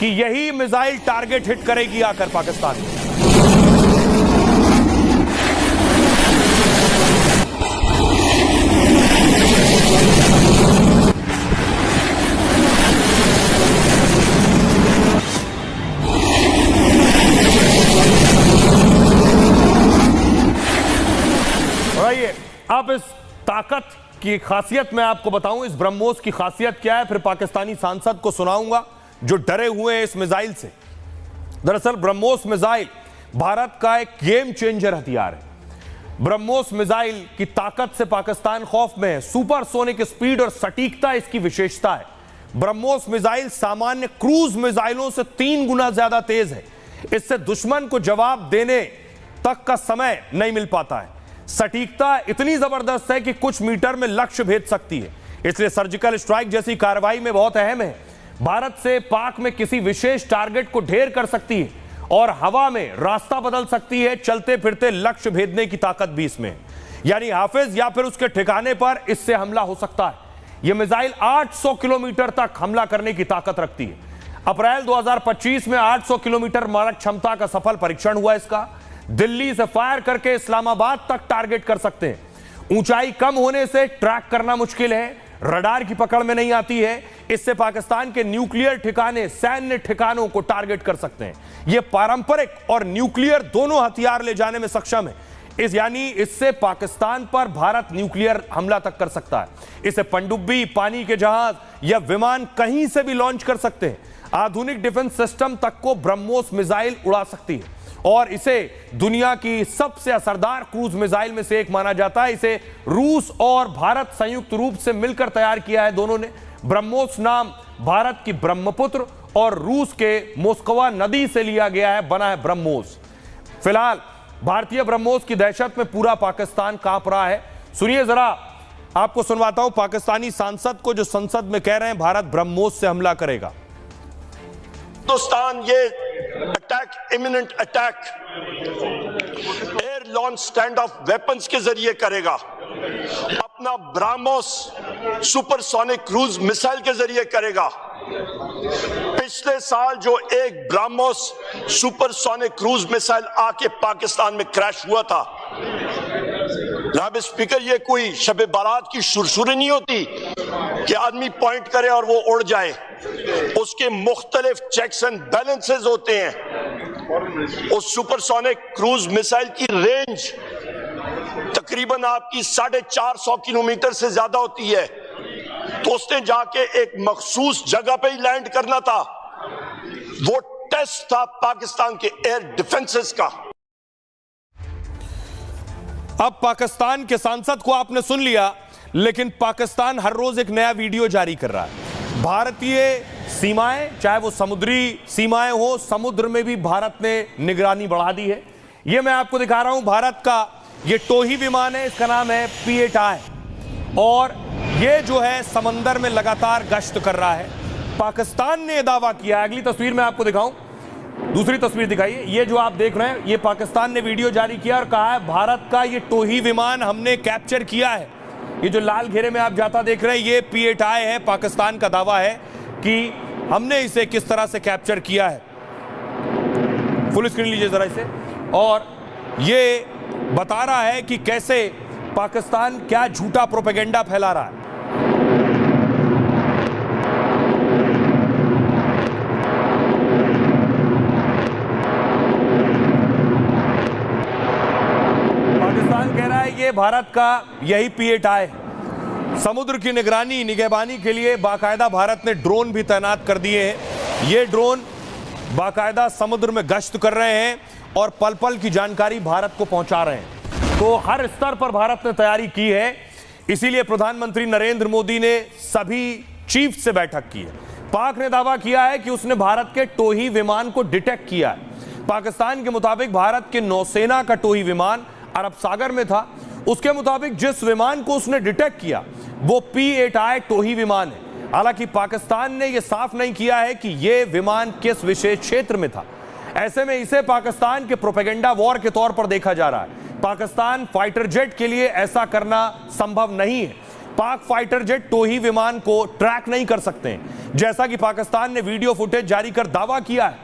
कि यही मिसाइल टारगेट हिट करेगी आकर पाकिस्तान में। अब इस ताकत की खासियत मैं आपको बताऊं, इस ब्रह्मोस की खासियत क्या है, फिर पाकिस्तानी सांसद को सुनाऊंगा जो डरे हुए हैं इस मिसाइल से। दरअसल ब्रह्मोस मिसाइल भारत का एक गेम चेंजर हथियार है। ब्रह्मोस मिसाइल की ताकत से पाकिस्तान खौफ में है। सुपरसोनिक स्पीड और सटीकता इसकी विशेषता है। ब्रह्मोस मिसाइल सामान्य क्रूज मिसाइलों से 3 गुना ज्यादा तेज है। इससे दुश्मन को जवाब देने तक का समय नहीं मिल पाता है। सटीकता इतनी जबरदस्त है कि कुछ मीटर में लक्ष्य भेद सकती है, इसलिए सर्जिकल स्ट्राइक जैसी कार्रवाई में बहुत अहम है। भारत से पाक में किसी विशेष टारगेट को ढेर कर सकती है और हवा में रास्ता बदल सकती है। चलते फिरते लक्ष्य भेदने की ताकत भी इसमें है, यानी हाफिज या फिर उसके ठिकाने पर इससे हमला हो सकता है। यह मिसाइल 800 किलोमीटर तक हमला करने की ताकत रखती है। अप्रैल 2025 में 800 किलोमीटर मारक क्षमता का सफल परीक्षण हुआ इसका। दिल्ली से फायर करके इस्लामाबाद तक टारगेट कर सकते हैं। ऊंचाई कम होने से ट्रैक करना मुश्किल है, रडार की पकड़ में नहीं आती है। इससे पाकिस्तान के न्यूक्लियर ठिकाने, सैन्य ठिकानों को टारगेट कर सकते हैं। यह पारंपरिक और न्यूक्लियर दोनों हथियार ले जाने में सक्षम है। इससे पाकिस्तान पर भारत न्यूक्लियर हमला तक कर सकता है। इसे पनडुब्बी, पानी के जहाज या विमान कहीं से भी लॉन्च कर सकते हैं। आधुनिक डिफेंस सिस्टम तक को ब्रह्मोस मिसाइल उड़ा सकती है और इसे दुनिया की सबसे असरदार क्रूज मिसाइल में से एक माना जाता है। इसे रूस और भारत संयुक्त रूप से मिलकर तैयार किया है दोनों ने। ब्रह्मोस नाम भारत की ब्रह्मपुत्र और रूस के मोस्कवा नदी से लिया गया है, बना है ब्रह्मोस। फिलहाल भारतीय ब्रह्मोस की दहशत में पूरा पाकिस्तान कांप रहा है। सुनिए जरा, आपको सुनवाता हूं पाकिस्तानी सांसद को जो संसद में कह रहे हैं भारत ब्रह्मोस से हमला करेगा। हिंदुस्तान ये attack, imminent attack air launch stand off weapons के जरिए करेगा। अपना ब्रह्मोस सुपरसोनिक क्रूज मिसाइल के जरिए करेगा। पिछले साल जो एक ब्रह्मोस सुपरसोनिक क्रूज मिसाइल आके पाकिस्तान में क्रैश हुआ था, जनाब स्पीकर, ये कोई शबे बारात की सुरसुरी नहीं होती कि आदमी पॉइंट करे और वो उड़ जाए। उसके मुख्तलिफ चेक्स एंड बैलेंसेस होते हैं। उस सुपरसोनिक क्रूज मिसाइल की रेंज तकरीबन आपकी 450 किलोमीटर से ज्यादा होती है। तो उसने जाके एक मखसूस जगह पे ही लैंड करना था। वो टेस्ट था पाकिस्तान के एयर डिफेंसेस का। अब पाकिस्तान के सांसद को आपने सुन लिया, लेकिन पाकिस्तान हर रोज एक नया वीडियो जारी कर रहा है। भारतीय सीमाएं, चाहे वो समुद्री सीमाएं हो, समुद्र में भी भारत ने निगरानी बढ़ा दी है। ये मैं आपको दिखा रहा हूं, भारत का ये टोही विमान है, इसका नाम है P-8I और ये जो है समंदर में लगातार गश्त कर रहा है। पाकिस्तान ने दावा किया है, अगली तस्वीर मैं आपको दिखाऊं, दूसरी तस्वीर दिखाइए, ये जो आप देख रहे हैं, ये पाकिस्तान ने वीडियो जारी किया और कहा है भारत का ये टोही विमान हमने कैप्चर किया है। ये जो लाल घेरे में आप जाता देख रहे हैं, ये P-8I है। पाकिस्तान का दावा है कि हमने इसे किस तरह से कैप्चर किया है। फुल स्क्रीन लीजिए जरा इसे, और ये बता रहा है कि कैसे पाकिस्तान क्या झूठा प्रोपेगेंडा फैला रहा है। पाकिस्तान कह रहा है ये भारत का यही P-8I है। समुद्र की निगरानी निगहबानी के लिए बाकायदा भारत ने ड्रोन भी तैनात कर दिए हैं। ये ड्रोन बाकायदा समुद्र में गश्त कर रहे हैं और पल पल की जानकारी भारत को पहुंचा रहे हैं। तो हर स्तर पर भारत ने तैयारी की है, इसीलिए प्रधानमंत्री नरेंद्र मोदी ने सभी चीफ से बैठक की है। पाक ने दावा किया है कि उसने भारत के टोही विमान को डिटेक्ट किया है। पाकिस्तान के मुताबिक भारत के नौसेना का टोही विमान अरब सागर में था। उसके मुताबिक जिस विमान को उसने डिटेक्ट किया वो P-8I टोही विमान है। हालांकि पाकिस्तान ने यह साफ नहीं किया है कि यह विमान किस विशेष क्षेत्र में था। ऐसे में इसे पाकिस्तान के प्रोपेगेंडा वॉर के तौर पर देखा जा रहा है। पाकिस्तान फाइटर जेट के लिए ऐसा करना संभव नहीं है। पाक फाइटर जेट टोही विमान को ट्रैक नहीं कर सकते हैं, जैसा कि पाकिस्तान ने वीडियो फुटेज जारी कर दावा किया है।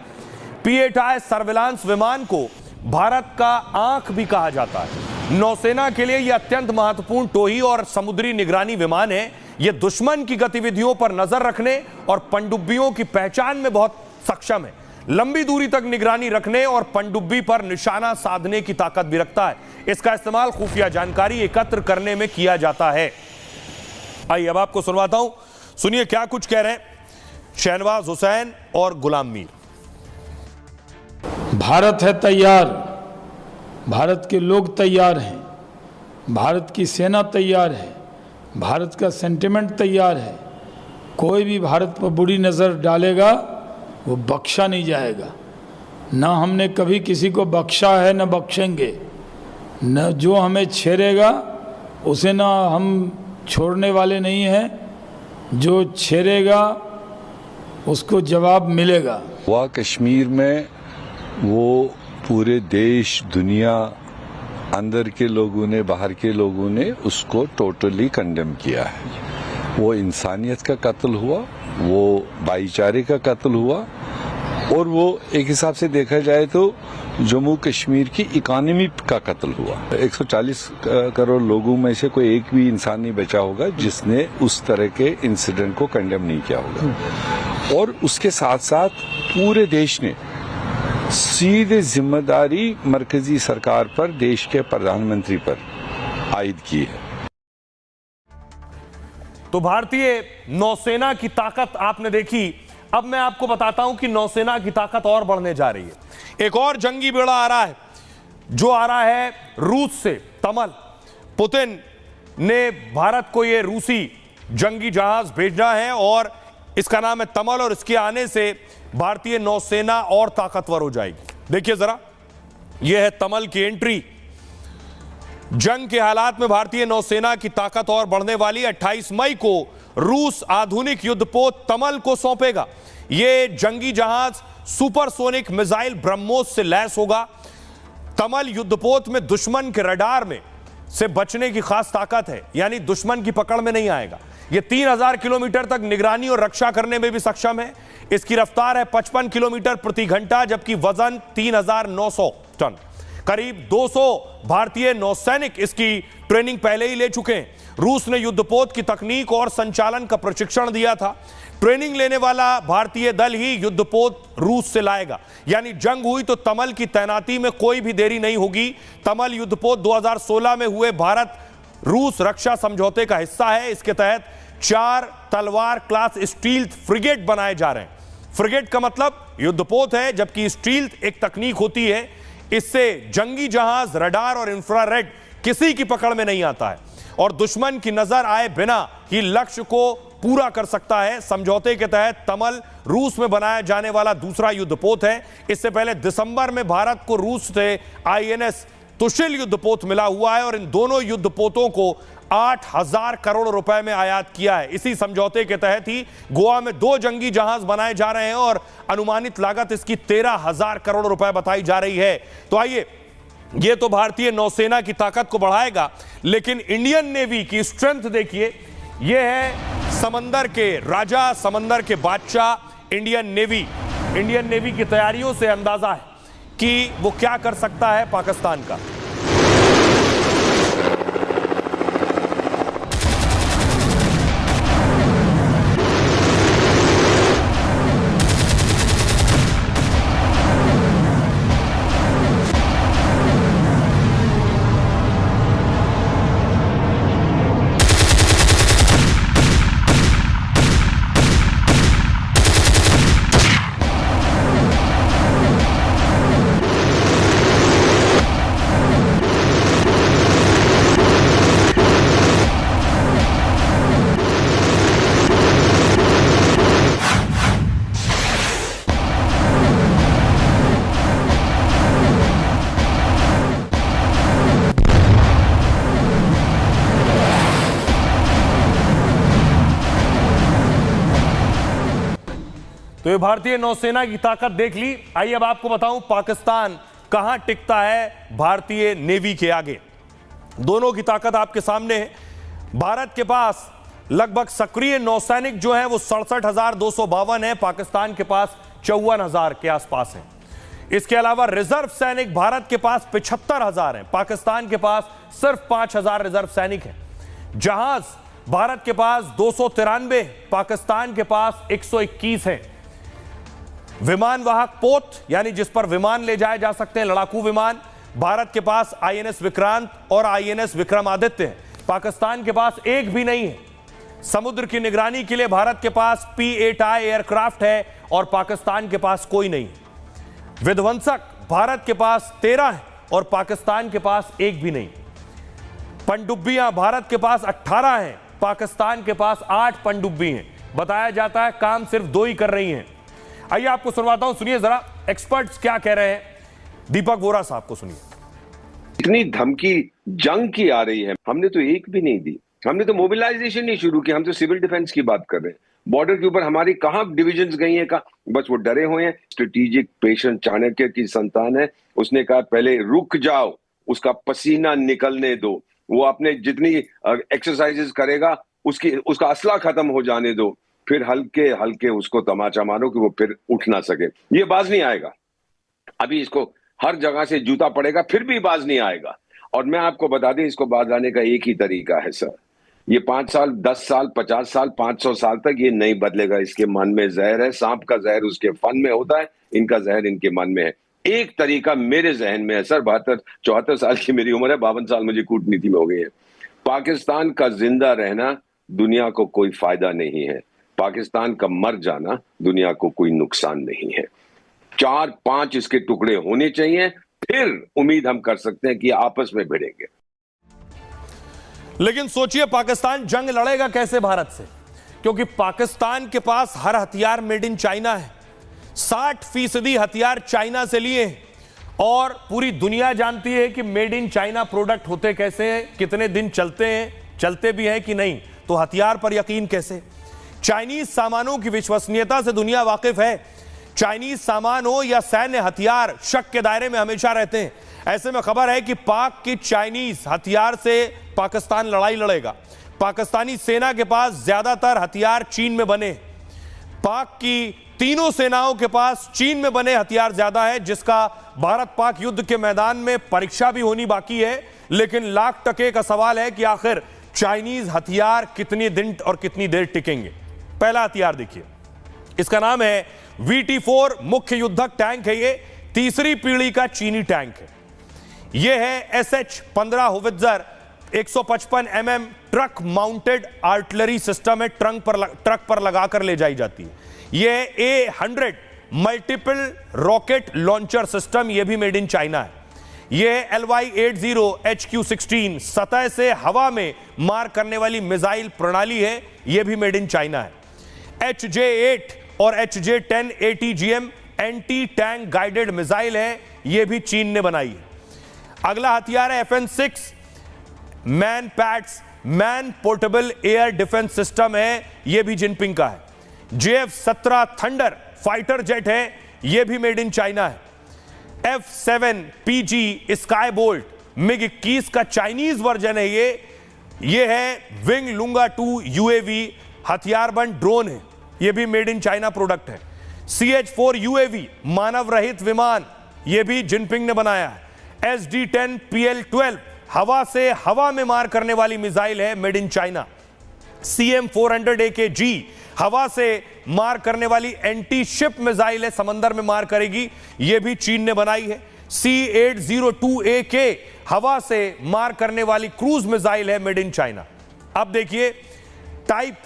P-8I सर्विलांस विमान को भारत का आंख भी कहा जाता है। नौसेना के लिए यह अत्यंत महत्वपूर्ण टोही और समुद्री निगरानी विमान है। यह दुश्मन की गतिविधियों पर नजर रखने और पनडुब्बियों की पहचान में बहुत सक्षम है। लंबी दूरी तक निगरानी रखने और पनडुब्बी पर निशाना साधने की ताकत भी रखता है। इसका इस्तेमाल खुफिया जानकारी एकत्र करने में किया जाता है। आइए अब आपको सुनवाता हूं, सुनिए क्या कुछ कह रहे हैं शहनवाज हुसैन और गुलाम मीर। भारत है तैयार, भारत के लोग तैयार हैं, भारत की सेना तैयार है, भारत का सेंटिमेंट तैयार है। कोई भी भारत पर बुरी नज़र डालेगा वो बख्शा नहीं जाएगा। ना हमने कभी किसी को बख्शा है न बख्शेंगे। न जो हमें छेड़ेगा उसे ना हम छोड़ने वाले नहीं हैं। जो छेड़ेगा उसको जवाब मिलेगा। वह कश्मीर में वो पूरे देश दुनिया अंदर के लोगों ने बाहर के लोगों ने उसको टोटली कंडेम किया है। वो इंसानियत का कत्ल हुआ, वो भाईचारे का कत्ल हुआ और वो एक हिसाब से देखा जाए तो जम्मू कश्मीर की इकोनॉमी का कत्ल हुआ। 140 करोड़ लोगों में से कोई एक भी इंसान नहीं बचा होगा जिसने उस तरह के इंसिडेंट को कंडेम नहीं किया होगा। और उसके साथ साथ पूरे देश ने सीधे जिम्मेदारी मरकजी सरकार पर, देश के प्रधानमंत्री पर आयद की है। तो भारतीय नौसेना की ताकत आपने देखी। अब मैं आपको बताता हूं कि नौसेना की ताकत और बढ़ने जा रही है। एक और जंगी बेड़ा आ रहा है, जो आ रहा है रूस से, तमल। पुतिन ने भारत को यह रूसी जंगी जहाज भेजना है और इसका नाम है तमल, और इसके आने से भारतीय नौसेना और ताकतवर हो जाएगी। देखिए जरा, यह है तमल की एंट्री। जंग के हालात में भारतीय नौसेना की ताकत और बढ़ने वाली। 28 मई को रूस आधुनिक युद्धपोत तमल को सौंपेगा। यह जंगी जहाज सुपरसोनिक मिसाइल ब्रह्मोस से लैस होगा। तमल युद्धपोत में दुश्मन के रडार में से बचने की खास ताकत है, यानी दुश्मन की पकड़ में नहीं आएगा। यह 3000 किलोमीटर तक निगरानी और रक्षा करने में भी सक्षम है। इसकी रफ्तार है 55 किलोमीटर प्रति घंटा, जबकि वजन 3900 टन। करीब 200 भारतीय नौसैनिक इसकी ट्रेनिंग पहले ही ले चुके हैं। रूस ने युद्धपोत की तकनीक और संचालन का प्रशिक्षण दिया था। ट्रेनिंग लेने वाला भारतीय दल ही युद्धपोत रूस से लाएगा। यानी जंग हुई तो तमल की तैनाती में कोई भी देरी नहीं होगी। तमल युद्धपोत 2016 में हुए भारत रूस रक्षा समझौते का हिस्सा है। इसके तहत 4 तलवार क्लास स्टील्थ फ्रिगेट बनाए जा रहे हैं। फ्रिगेट का मतलब युद्धपोत है, जबकि स्टील्थ एक तकनीक होती है। इससे जंगी जहाज, रडार और इंफ्रारेड किसी की पकड़ में नहीं आता है और दुश्मन की नजर आए बिना ही लक्ष्य को पूरा कर सकता है। समझौते के तहत तमल रूस में बनाया जाने वाला दूसरा युद्धपोत है। इससे पहले दिसंबर में भारत को रूस से INS तुशिल युद्धपोत मिला हुआ है और इन दोनों युद्धपोतों को 8,000 करोड़ रुपए में आयात किया है। इसी समझौते के तहत ही गोवा में 2 जंगी जहाज बनाए जा रहे हैं और अनुमानित लागत इसकी 13,000 करोड़ रुपए बताई जा रही है। तो आइए, ये तो भारतीय नौसेना की ताकत को बढ़ाएगा, लेकिन इंडियन नेवी की स्ट्रेंथ देखिए। ये है समंदर के राजा, समंदर के बादशाह इंडियन नेवी। इंडियन नेवी की तैयारियों से अंदाजा है कि वो क्या कर सकता है पाकिस्तान का। तो ये भारतीय नौसेना की ताकत देख ली। आइए अब आपको बताऊं पाकिस्तान कहां टिकता है भारतीय नेवी के आगे। दोनों की ताकत आपके सामने है। भारत के पास लगभग सक्रिय नौसैनिक जो हैं वो 67,252 है, पाकिस्तान के पास 54,000 के आसपास है। इसके अलावा रिजर्व सैनिक भारत के पास 75,000 है, पाकिस्तान के पास सिर्फ 5,000 रिजर्व सैनिक है। जहाज भारत के पास 293, पाकिस्तान के पास 121 है। विमान वाहक पोत यानी जिस पर विमान ले जाए जा सकते हैं, लड़ाकू विमान, भारत के पास INS विक्रांत और INS विक्रमादित्य है, पाकिस्तान के पास एक भी नहीं है। समुद्र की निगरानी के लिए भारत के पास P-8I एयरक्राफ्ट है और पाकिस्तान के पास कोई नहीं। विध्वंसक भारत के पास 13 है और पाकिस्तान के पास एक भी नहीं। पनडुब्बियां भारत के पास 18 हैं, पाकिस्तान के पास 8 पनडुब्बी हैं। बताया जाता है काम सिर्फ 2 ही कर रही हैं। आइए आपको सुनवाता हूं, सुनिए जरा एक्सपर्ट्स क्या कह रहे हैं। दीपक वोरा साहब को सुनिए। इतनी धमकी जंग की आ रही है, हमने तो एक भी नहीं दी। हमने तो मोबिलाइजेशन नहीं शुरू की, हम तो सिविल डिफेंस की बात कर रहे हैं। बॉर्डर के ऊपर हमारी कहां डिविजन्स गई हैं, कहां बस वो डरे हुए हैं। स्ट्रेटेजिक पेशेंट चाणक्य की संतान है, उसने कहा पहले रुक जाओ, उसका पसीना निकलने दो, वो अपने जितनी एक्सरसाइजेस करेगा उसका असला खत्म हो जाने दो, फिर हल्के हल्के उसको तमाचा मारो कि वो फिर उठ ना सके। ये बाज नहीं आएगा। अभी इसको हर जगह से जूता पड़ेगा फिर भी बाज नहीं आएगा। और मैं आपको बता दें, इसको बाज आने का एक ही तरीका है सर, ये 5 साल 10 साल 50 साल 500 साल तक ये नहीं बदलेगा। इसके मन में जहर है, सांप का जहर उसके फन में होता है, इनका जहर इनके मन में है। एक तरीका मेरे जहन में है सर, 74 साल की मेरी उम्र है, 52 साल मुझे कूटनीति में हो गई है। पाकिस्तान का जिंदा रहना दुनिया को कोई फायदा नहीं है, पाकिस्तान का मर जाना दुनिया को कोई नुकसान नहीं है। 4-5 इसके टुकड़े होने चाहिए, फिर उम्मीद हम कर सकते हैं कि आपस में भिड़ेंगे। लेकिन सोचिए पाकिस्तान जंग लड़ेगा कैसे भारत से, क्योंकि पाकिस्तान के पास हर हथियार मेड इन चाइना है। 60% हथियार चाइना से लिए हैं और पूरी दुनिया जानती है कि मेड इन चाइना प्रोडक्ट होते कैसे हैं, कितने दिन चलते हैं, चलते भी हैं कि नहीं, तो हथियार पर यकीन कैसे। चाइनीज सामानों की विश्वसनीयता से दुनिया वाकिफ है। चाइनीज सामान हो या सैन्य हथियार शक के दायरे में हमेशा रहते हैं। ऐसे में खबर है कि पाक की चाइनीज हथियार से पाकिस्तान लड़ाई लड़ेगा। पाकिस्तानी सेना के पास ज्यादातर हथियार चीन में बने। पाक की तीनों सेनाओं के पास चीन में बने हथियार ज्यादा है, जिसका भारत पाक युद्ध के मैदान में परीक्षा भी होनी बाकी है। लेकिन लाख टके का सवाल है कि आखिर चाइनीज हथियार कितने दिन और कितनी देर टिकेंगे। पहला हथियार देखिए, इसका नाम है VT-4 मुख्य युद्धक टैंक है। ये तीसरी पीढ़ी का चीनी टैंक है। यह है SH-15 howitzer 155 mm truck mounted artillery system है, ट्रक पर लगाकर ले जाई जाती है। यह A-100 multiple rocket launcher system, यह भी मेड इन चाइना है। ये LY-80 HQ-16 सतह से हवा में मार करने वाली मिसाइल प्रणाली है, यह भी मेड इन चाइना है। HJ-8 और HJ-10 ATGM anti tank guided missile है, यह भी चीन ने बनाई है। अगला हथियार है FN-6 man pads man portable air defence system है, यह भी जिनपिंग का है। JF-17 थंडर फाइटर जेट है, यह भी मेड इन चाइना है। F-7PG स्काई बोल्ट MiG-21 का चाइनीज वर्जन है, ये है विंग लुंगा 2 UAV हथियारबंद ड्रोन है, यह भी मेड इन चाइना प्रोडक्ट है। CH-4 UAV मानव रहित विमान, यह भी जिनपिंग ने बनाया है। SD-10 PL-12 हवा से हवा में मार करने वाली मिसाइल है, made in China. CM-400 AKG हवा से मार करने वाली एंटी शिप मिसाइल है, समंदर में मार करेगी, यह भी चीन ने बनाई है। C-802 AK हवा से मार करने वाली क्रूज मिसाइल है, मेड इन चाइना। अब देखिए टाइप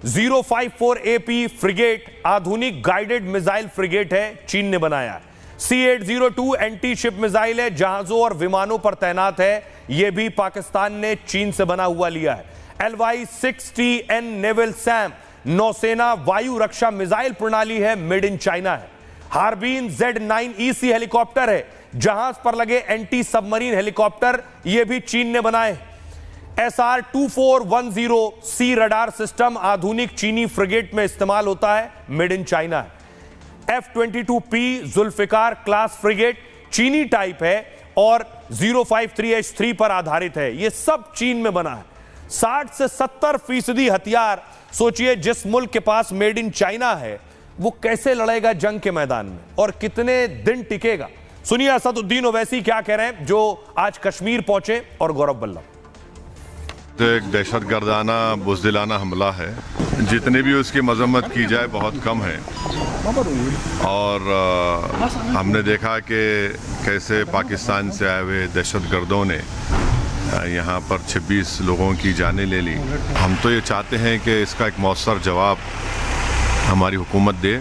054 AP फ्रिगेट आधुनिक गाइडेड मिसाइल फ्रिगेट है, चीन ने बनाया है। C-802 एंटी शिप मिसाइल है, जहाजों और विमानों पर तैनात है, यह भी पाकिस्तान ने चीन से बना हुआ लिया है। LY-60N नेवल सैम नौसेना वायु रक्षा मिसाइल प्रणाली है, मेड इन चाइना है। हार्बीन Z-9EC हेलीकॉप्टर है, जहाज पर लगे एंटी सबमरीन हेलीकॉप्टर, यह भी चीन ने बनाए। SR-2410C रडार सिस्टम आधुनिक चीनी फ्रिगेट में इस्तेमाल होता है, मेड इन चाइना है। F-22P जुल्फिकार क्लास फ्रिगेट चीनी टाइप है और 053H3 पर आधारित है, यह सब चीन में बना है। 60 से 70% हथियार, सोचिए जिस मुल्क के पास मेड इन चाइना है वो कैसे लड़ेगा जंग के मैदान में और कितने दिन टिकेगा। सुनिए असदुद्दीन ओवैसी क्या कह रहे हैं, जो आज कश्मीर पहुंचे, और गौरव बल्लभ। एक दहशतगर्दाना बुज़दिलाना हमला है, जितनी भी उसकी मजम्मत की जाए बहुत कम है। और हमने देखा कि कैसे पाकिस्तान से आए हुए दहशतगर्दों ने यहाँ पर 26 लोगों की जानें ले ली। हम तो ये चाहते हैं कि इसका एक मौसर जवाब हमारी हुकूमत दे।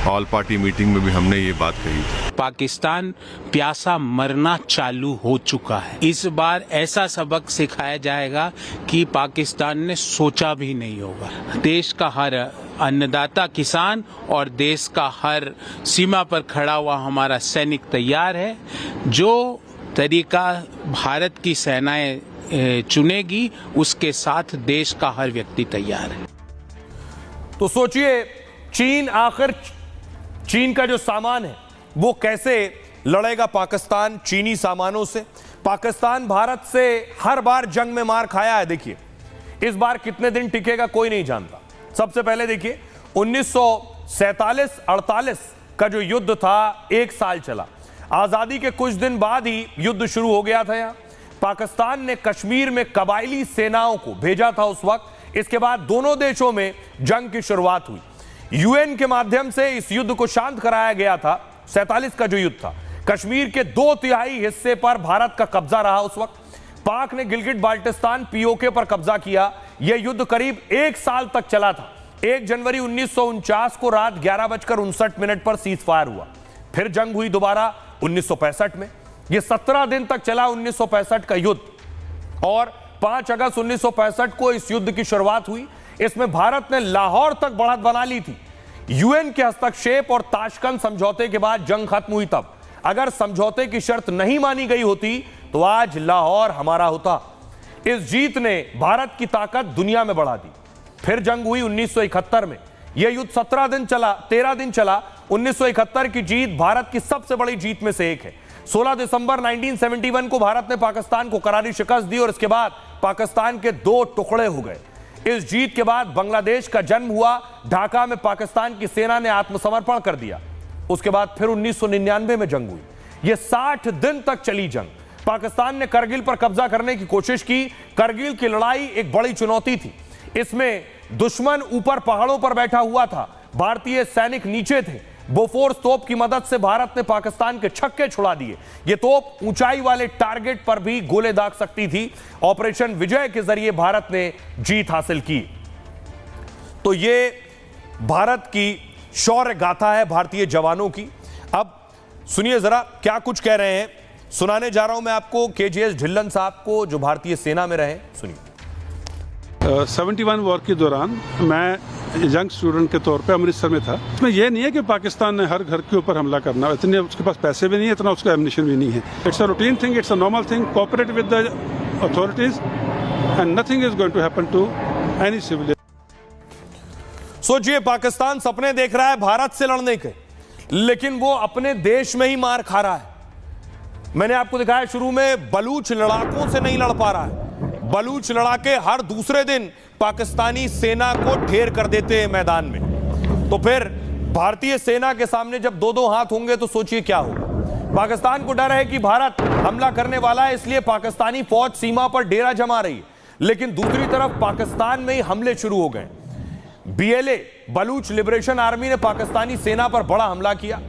ऑल पार्टी मीटिंग में भी हमने ये बात कही थी। पाकिस्तान प्यासा मरना चालू हो चुका है। इस बार ऐसा सबक सिखाया जाएगा कि पाकिस्तान ने सोचा भी नहीं होगा। देश का हर अन्नदाता किसान और देश का हर सीमा पर खड़ा हुआ हमारा सैनिक तैयार है। जो तरीका भारत की सेनाएं चुनेगी उसके साथ देश का हर व्यक्ति तैयार है। तो सोचिए चीन आखिर चीन का जो सामान है वो कैसे लड़ेगा पाकिस्तान चीनी सामानों से। पाकिस्तान भारत से हर बार जंग में मार खाया है। देखिए इस बार कितने दिन टिकेगा कोई नहीं जानता। सबसे पहले देखिए 1947-48 का जो युद्ध था 1 साल चला। आजादी के कुछ दिन बाद ही युद्ध शुरू हो गया था। यहां पाकिस्तान ने कश्मीर में कबायली सेनाओं को भेजा था उस वक्त। इसके बाद दोनों देशों में जंग की शुरुआत हुई। यूएन के माध्यम से इस युद्ध को शांत कराया गया था। 47 का जो युद्ध था, कश्मीर के 2/3 हिस्से पर भारत का कब्जा रहा उस वक्त। पाक ने गिलगिट बाल्टिस्तान पीओके पर कब्जा किया। यह युद्ध करीब 1 साल तक चला था। 1 जनवरी 1949 को रात 11:59 पर सीज फायर हुआ। फिर जंग हुई दोबारा 1965 में। यह 17 दिन तक चला 1965 का युद्ध, और 5 अगस्त 1965 को इस युद्ध की शुरुआत हुई। इसमें भारत ने लाहौर तक बढ़त बना ली थी। यूएन के हस्तक्षेप और ताशकंद समझौते के बाद जंग खत्म हुई। तब अगर समझौते की शर्त नहीं मानी गई होती तो आज लाहौर हमारा होता। इस जीत ने भारत की ताकत दुनिया में बढ़ा दी। फिर जंग हुई 1971 में। यह युद्ध 13 दिन चला। 1971 की जीत भारत की सबसे बड़ी जीत में से एक है। 16 दिसंबर 1971 को भारत ने पाकिस्तान को करारी शिकस्त दी और इसके बाद पाकिस्तान के 2 टुकड़े हो गए। इस जीत के बाद बांग्लादेश का जन्म हुआ। ढाका में पाकिस्तान की सेना ने आत्मसमर्पण कर दिया। उसके बाद फिर 1999 में जंग हुई। यह 60 दिन तक चली जंग। पाकिस्तान ने करगिल पर कब्जा करने की कोशिश की। करगिल की लड़ाई एक बड़ी चुनौती थी। इसमें दुश्मन ऊपर पहाड़ों पर बैठा हुआ था, भारतीय सैनिक नीचे थे। बोफोर्स तोप की मदद से भारत ने पाकिस्तान के छक्के छुड़ा दिए। यह तोप ऊंचाई वाले टारगेट पर भी गोले दाग सकती थी। ऑपरेशन विजय के जरिए भारत ने जीत हासिल की। तो यह भारत की शौर्य गाथा है भारतीय जवानों की। अब सुनिए जरा क्या कुछ कह रहे हैं सुनाने जा रहा हूं मैं आपको केजीएस ढिल्लन साहब को, जो भारतीय सेना में रहे। सुनिए। 71 वॉर के दौरान मैं यंग स्टूडेंट के तौर पे अमृतसर में था। इसमें यह नहीं है कि पाकिस्तान ने हर घर के ऊपर हमला करना, इतने उसके पास पैसे भी नहीं है, इतना उसका एमिनिशन भी नहीं है। It's a routine thing, it's a normal thing, cooperate with the authorities and nothing is going to happen to any civilian. सोचिए, पाकिस्तान सपने देख रहा है भारत से लड़ने के, लेकिन वो अपने देश में ही मार खा रहा है। मैंने आपको दिखाया शुरू में, बलूच लड़ाकों से नहीं लड़ पा रहा है। बलूच लड़ाके हर दूसरे दिन पाकिस्तानी सेना को ढेर कर देते हैं मैदान में। तो फिर भारतीय सेना के सामने जब दो दो हाथ होंगे तो सोचिए क्या होगा। पाकिस्तान को डर है कि भारत हमला करने वाला है, इसलिए पाकिस्तानी फौज सीमा पर डेरा जमा रही है, लेकिन दूसरी तरफ पाकिस्तान में ही हमले शुरू हो गए। BLA बलूच लिबरेशन आर्मी ने पाकिस्तानी सेना पर बड़ा हमला किया।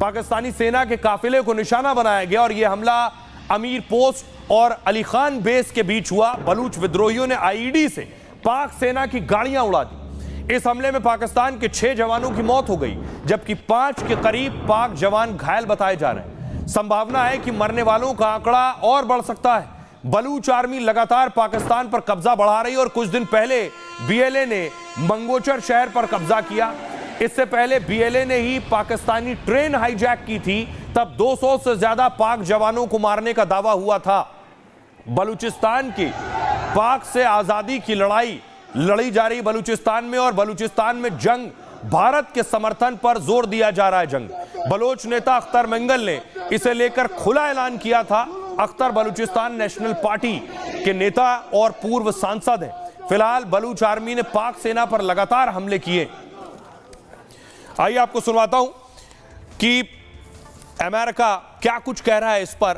पाकिस्तानी सेना के काफिले को निशाना बनाया गया और यह हमला अमीर पोस्ट और अली खान बेस के बीच हुआ। बलूच विद्रोहियों ने IED से पाक सेना की गाड़ियां उड़ा दी। इस हमले में पाकिस्तान के 6 जवानों की मौत हो गई, जबकि 5 के करीब पाक जवान घायल बताए जा रहे हैं। संभावना है कि मरने वालों का आंकड़ा और बढ़ सकता है। बलूच आर्मी लगातार पाकिस्तान पर कब्जा बढ़ा रही है और कुछ दिन पहले BLA ने मंगोचर शहर पर कब्जा किया। इससे पहले BLA ने ही पाकिस्तानी ट्रेन हाईजैक की थी, तब 200 से ज्यादा पाक जवानों को मारने का दावा हुआ था। बलूचिस्तान की पाक से आजादी की लड़ाई लड़ी जा रही बलूचिस्तान में, और बलूचिस्तान में जंग भारत के समर्थन पर जोर दिया जा रहा है। जंग बलोच नेता अख्तर मंगल ने इसे लेकर खुला ऐलान किया था। अख्तर बलूचिस्तान नेशनल पार्टी के नेता और पूर्व सांसद हैं। फिलहाल बलूच आर्मी ने पाक सेना पर लगातार हमले किए। आइए आपको सुनवाता हूं कि अमेरिका क्या कुछ कह रहा है इस पर।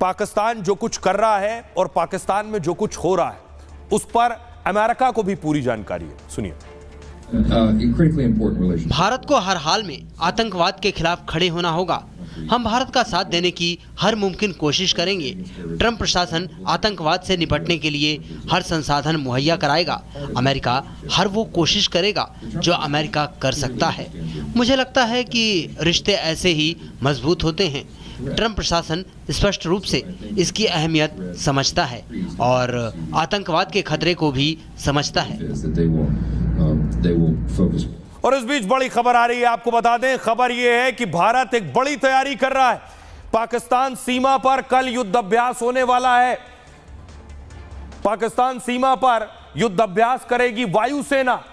पाकिस्तान जो कुछ कर रहा है और पाकिस्तान में जो कुछ हो रहा है, उस पर अमेरिका को भी पूरी जानकारी है। सुनिए। भारत को हर हाल में आतंकवाद के खिलाफ खड़े होना होगा। हम भारत का साथ देने की हर मुमकिन कोशिश करेंगे। ट्रंप प्रशासन आतंकवाद से निपटने के लिए हर संसाधन मुहैया कराएगा। अमेरिका हर वो कोशिश करेगा जो अमेरिका कर सकता है। मुझे लगता है कि रिश्ते ऐसे ही मजबूत होते हैं। ट्रंप प्रशासन स्पष्ट रूप से इसकी अहमियत समझता है और आतंकवाद के खतरे को भी समझता है। और इस बीच बड़ी खबर आ रही है, आपको बता दें। खबर यह है कि भारत एक बड़ी तैयारी कर रहा है। पाकिस्तान सीमा पर कल युद्ध अभ्यास होने वाला है। पाकिस्तान सीमा पर युद्ध अभ्यास करेगी वायुसेना।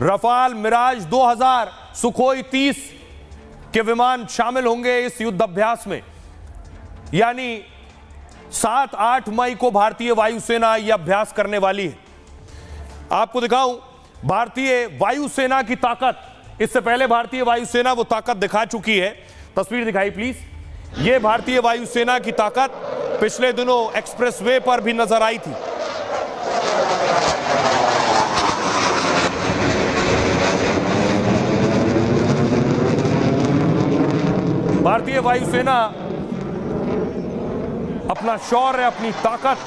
रफाल, मिराज 2000, सुखोई 30 के विमान शामिल होंगे इस युद्ध अभ्यास में। यानी 7-8 मई को भारतीय वायुसेना यह अभ्यास करने वाली है। आपको दिखाऊं भारतीय वायुसेना की ताकत। इससे पहले भारतीय वायुसेना वो ताकत दिखा चुकी है। तस्वीर दिखाई प्लीज। ये भारतीय वायुसेना की ताकत पिछले दिनों एक्सप्रेसवे पर भी नजर आई थी। भारतीय वायुसेना अपना शौर्य, अपनी ताकत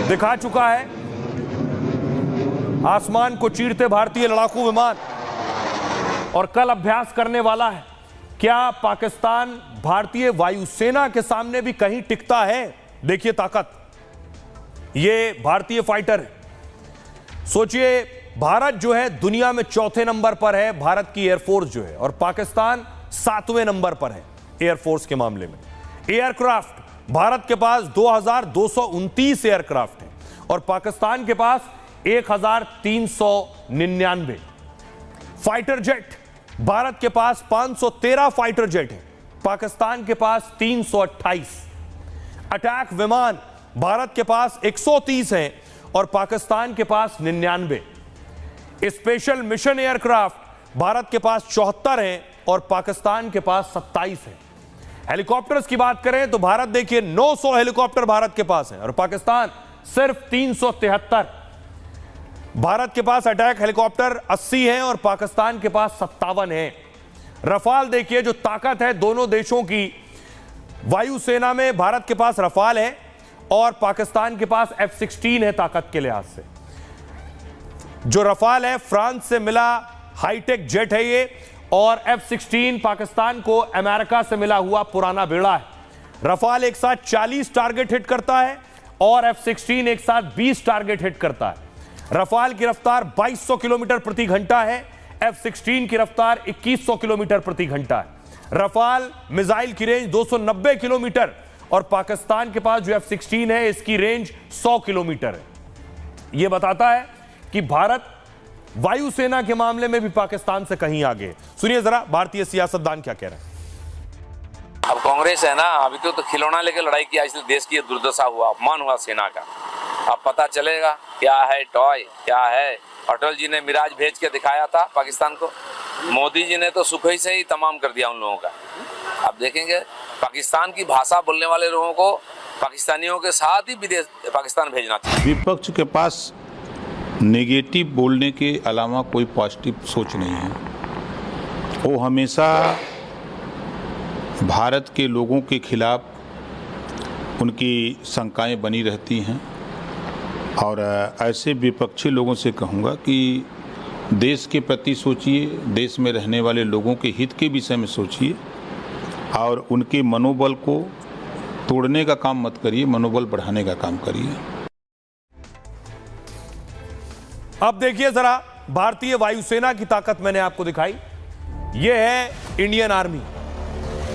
दिखा चुका है। आसमान को चीरते भारतीय लड़ाकू विमान, और कल अभ्यास करने वाला है। क्या पाकिस्तान भारतीय वायुसेना के सामने भी कहीं टिकता है? देखिए ताकत, ये भारतीय फाइटर है। सोचिए, भारत जो है दुनिया में 4थे नंबर पर है, भारत की एयरफोर्स जो है, और पाकिस्तान 7वें नंबर पर है एयरफोर्स के मामले में। एयरक्राफ्ट भारत के पास 2229 एयरक्राफ्ट है और पाकिस्तान के पास 1399। फाइटर जेट भारत के पास 513 फाइटर जेट है, पाकिस्तान के पास 328। अटैक विमान भारत के पास 130 हैं और पाकिस्तान के पास 99। स्पेशल मिशन एयरक्राफ्ट भारत के पास 74 हैं और पाकिस्तान के पास 27 हैं। हेलीकॉप्टर्स की बात करें तो भारत देखिए 900 हेलीकॉप्टर भारत के पास हैं और पाकिस्तान सिर्फ 373। भारत के पास अटैक हेलीकॉप्टर 80 हैं और पाकिस्तान के पास 57 हैं। रफाल देखिए, जो ताकत है दोनों देशों की वायुसेना में, भारत के पास रफाल है और पाकिस्तान के पास F-16 है ताकत के लिहाज से। जो रफाल है फ्रांस से मिला हाईटेक जेट है ये, और F-16 पाकिस्तान को अमेरिका से मिला हुआ पुराना बेड़ा है। रफाल एक साथ 40 टारगेट हिट करता है और F-16 एक साथ 20 टारगेट हिट करता है। रफाल की रफ्तार 2200 किलोमीटर प्रति घंटा है, F-16 की रफ्तार 2100 किलोमीटर प्रति घंटा है। रफाल मिसाइल की रेंज 290 किलोमीटर और पाकिस्तान के पास जो F-16 है इसकी रेंज 100 किलोमीटर है। यह बताता है कि भारत वायुसेना के मामले में भी पाकिस्तान से कहीं आगे। सुनिए जरा भारतीय सियासतदान क्या कह रहे हैं। अब कांग्रेस है ना, अभी तो खिलौना लेकर लड़ाई किया, इसलिए देश की दुर्दशा हुआ, अपमान हुआ सेना का। अब पता चलेगा क्या है टॉय, क्या है। अटल जी ने मिराज भेज के दिखाया था पाकिस्तान को, मोदी जी ने तो सुखोई से ही तमाम कर दिया उन लोगों का। अब देखेंगे पाकिस्तान की भाषा बोलने वाले लोगों को पाकिस्तानियों के साथ ही विदेश पाकिस्तान भेजना चाहिए। विपक्ष के पास नेगेटिव बोलने के अलावा कोई पॉजिटिव सोच नहीं है। वो हमेशा भारत के लोगों के खिलाफ उनकी शंकाएं बनी रहती हैं और ऐसे विपक्षी लोगों से कहूँगा कि देश के प्रति सोचिए, देश में रहने वाले लोगों के हित के विषय में सोचिए और उनके मनोबल को तोड़ने का काम मत करिए, मनोबल बढ़ाने का काम करिए। अब देखिए जरा भारतीय वायुसेना की ताकत मैंने आपको दिखाई। यह है इंडियन आर्मी।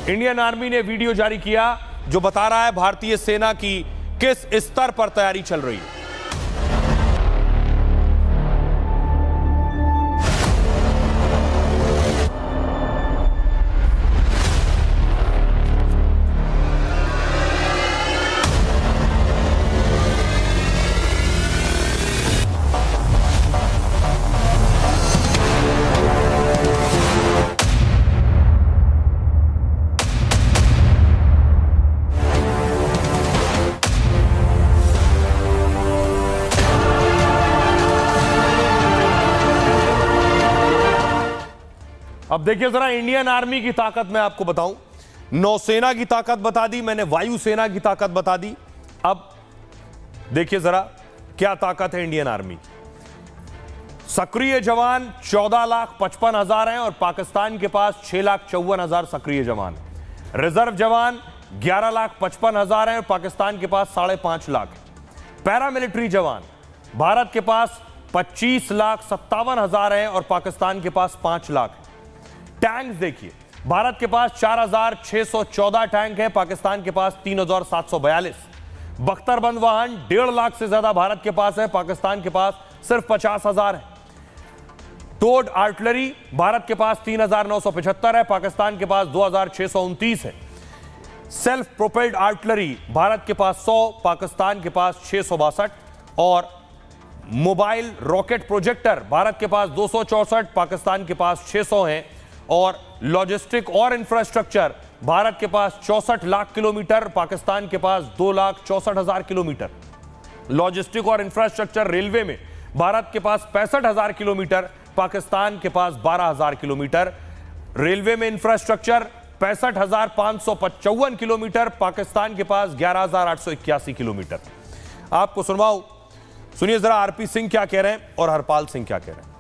इंडियन आर्मी ने वीडियो जारी किया जो बता रहा है भारतीय सेना की किस स्तर पर तैयारी चल रही है। अब देखिए जरा इंडियन आर्मी की ताकत मैं आपको बताऊं। नौसेना की ताकत बता दी मैंने, वायुसेना की ताकत बता दी। अब देखिए जरा क्या ताकत है इंडियन आर्मी। सक्रिय जवान 14,55,000 हैं और पाकिस्तान के पास 6,54,000 सक्रिय जवान। रिजर्व जवान 11,55,000 हैं और पाकिस्तान के पास 5.5 लाख। पैरामिलिट्री जवान भारत के पास 25,57,000 हैं और पाकिस्तान के पास 5 लाख। टैंक्स देखिए, भारत के पास 4,614 टैंक हैं, पाकिस्तान के पास 3,742। बख्तरबंद वाहन 1.5 लाख से ज्यादा भारत के पास है, पाकिस्तान के पास सिर्फ 50,000 है। टोड आर्टिलरी भारत के पास 3,975 है, पाकिस्तान के पास 2,629 है। सेल्फ प्रोपेल्ड आर्टिलरी भारत के पास 100, पाकिस्तान के पास 662। और मोबाइल रॉकेट प्रोजेक्टर भारत के पास 264, पाकिस्तान के पास 600 हैं। और लॉजिस्टिक और इंफ्रास्ट्रक्चर भारत के पास 64 लाख किलोमीटर, पाकिस्तान के पास 2,64,000 किलोमीटर। लॉजिस्टिक और इंफ्रास्ट्रक्चर रेलवे में भारत के पास 65,000 किलोमीटर, पाकिस्तान के पास 12,000 किलोमीटर। रेलवे में इंफ्रास्ट्रक्चर 65,555 किलोमीटर, पाकिस्तान के पास 11,881 किलोमीटर। आपको सुनवाऊं, सुनिए जरा आरपी सिंह क्या कह रहे हैं और हरपाल सिंह क्या कह रहे हैं।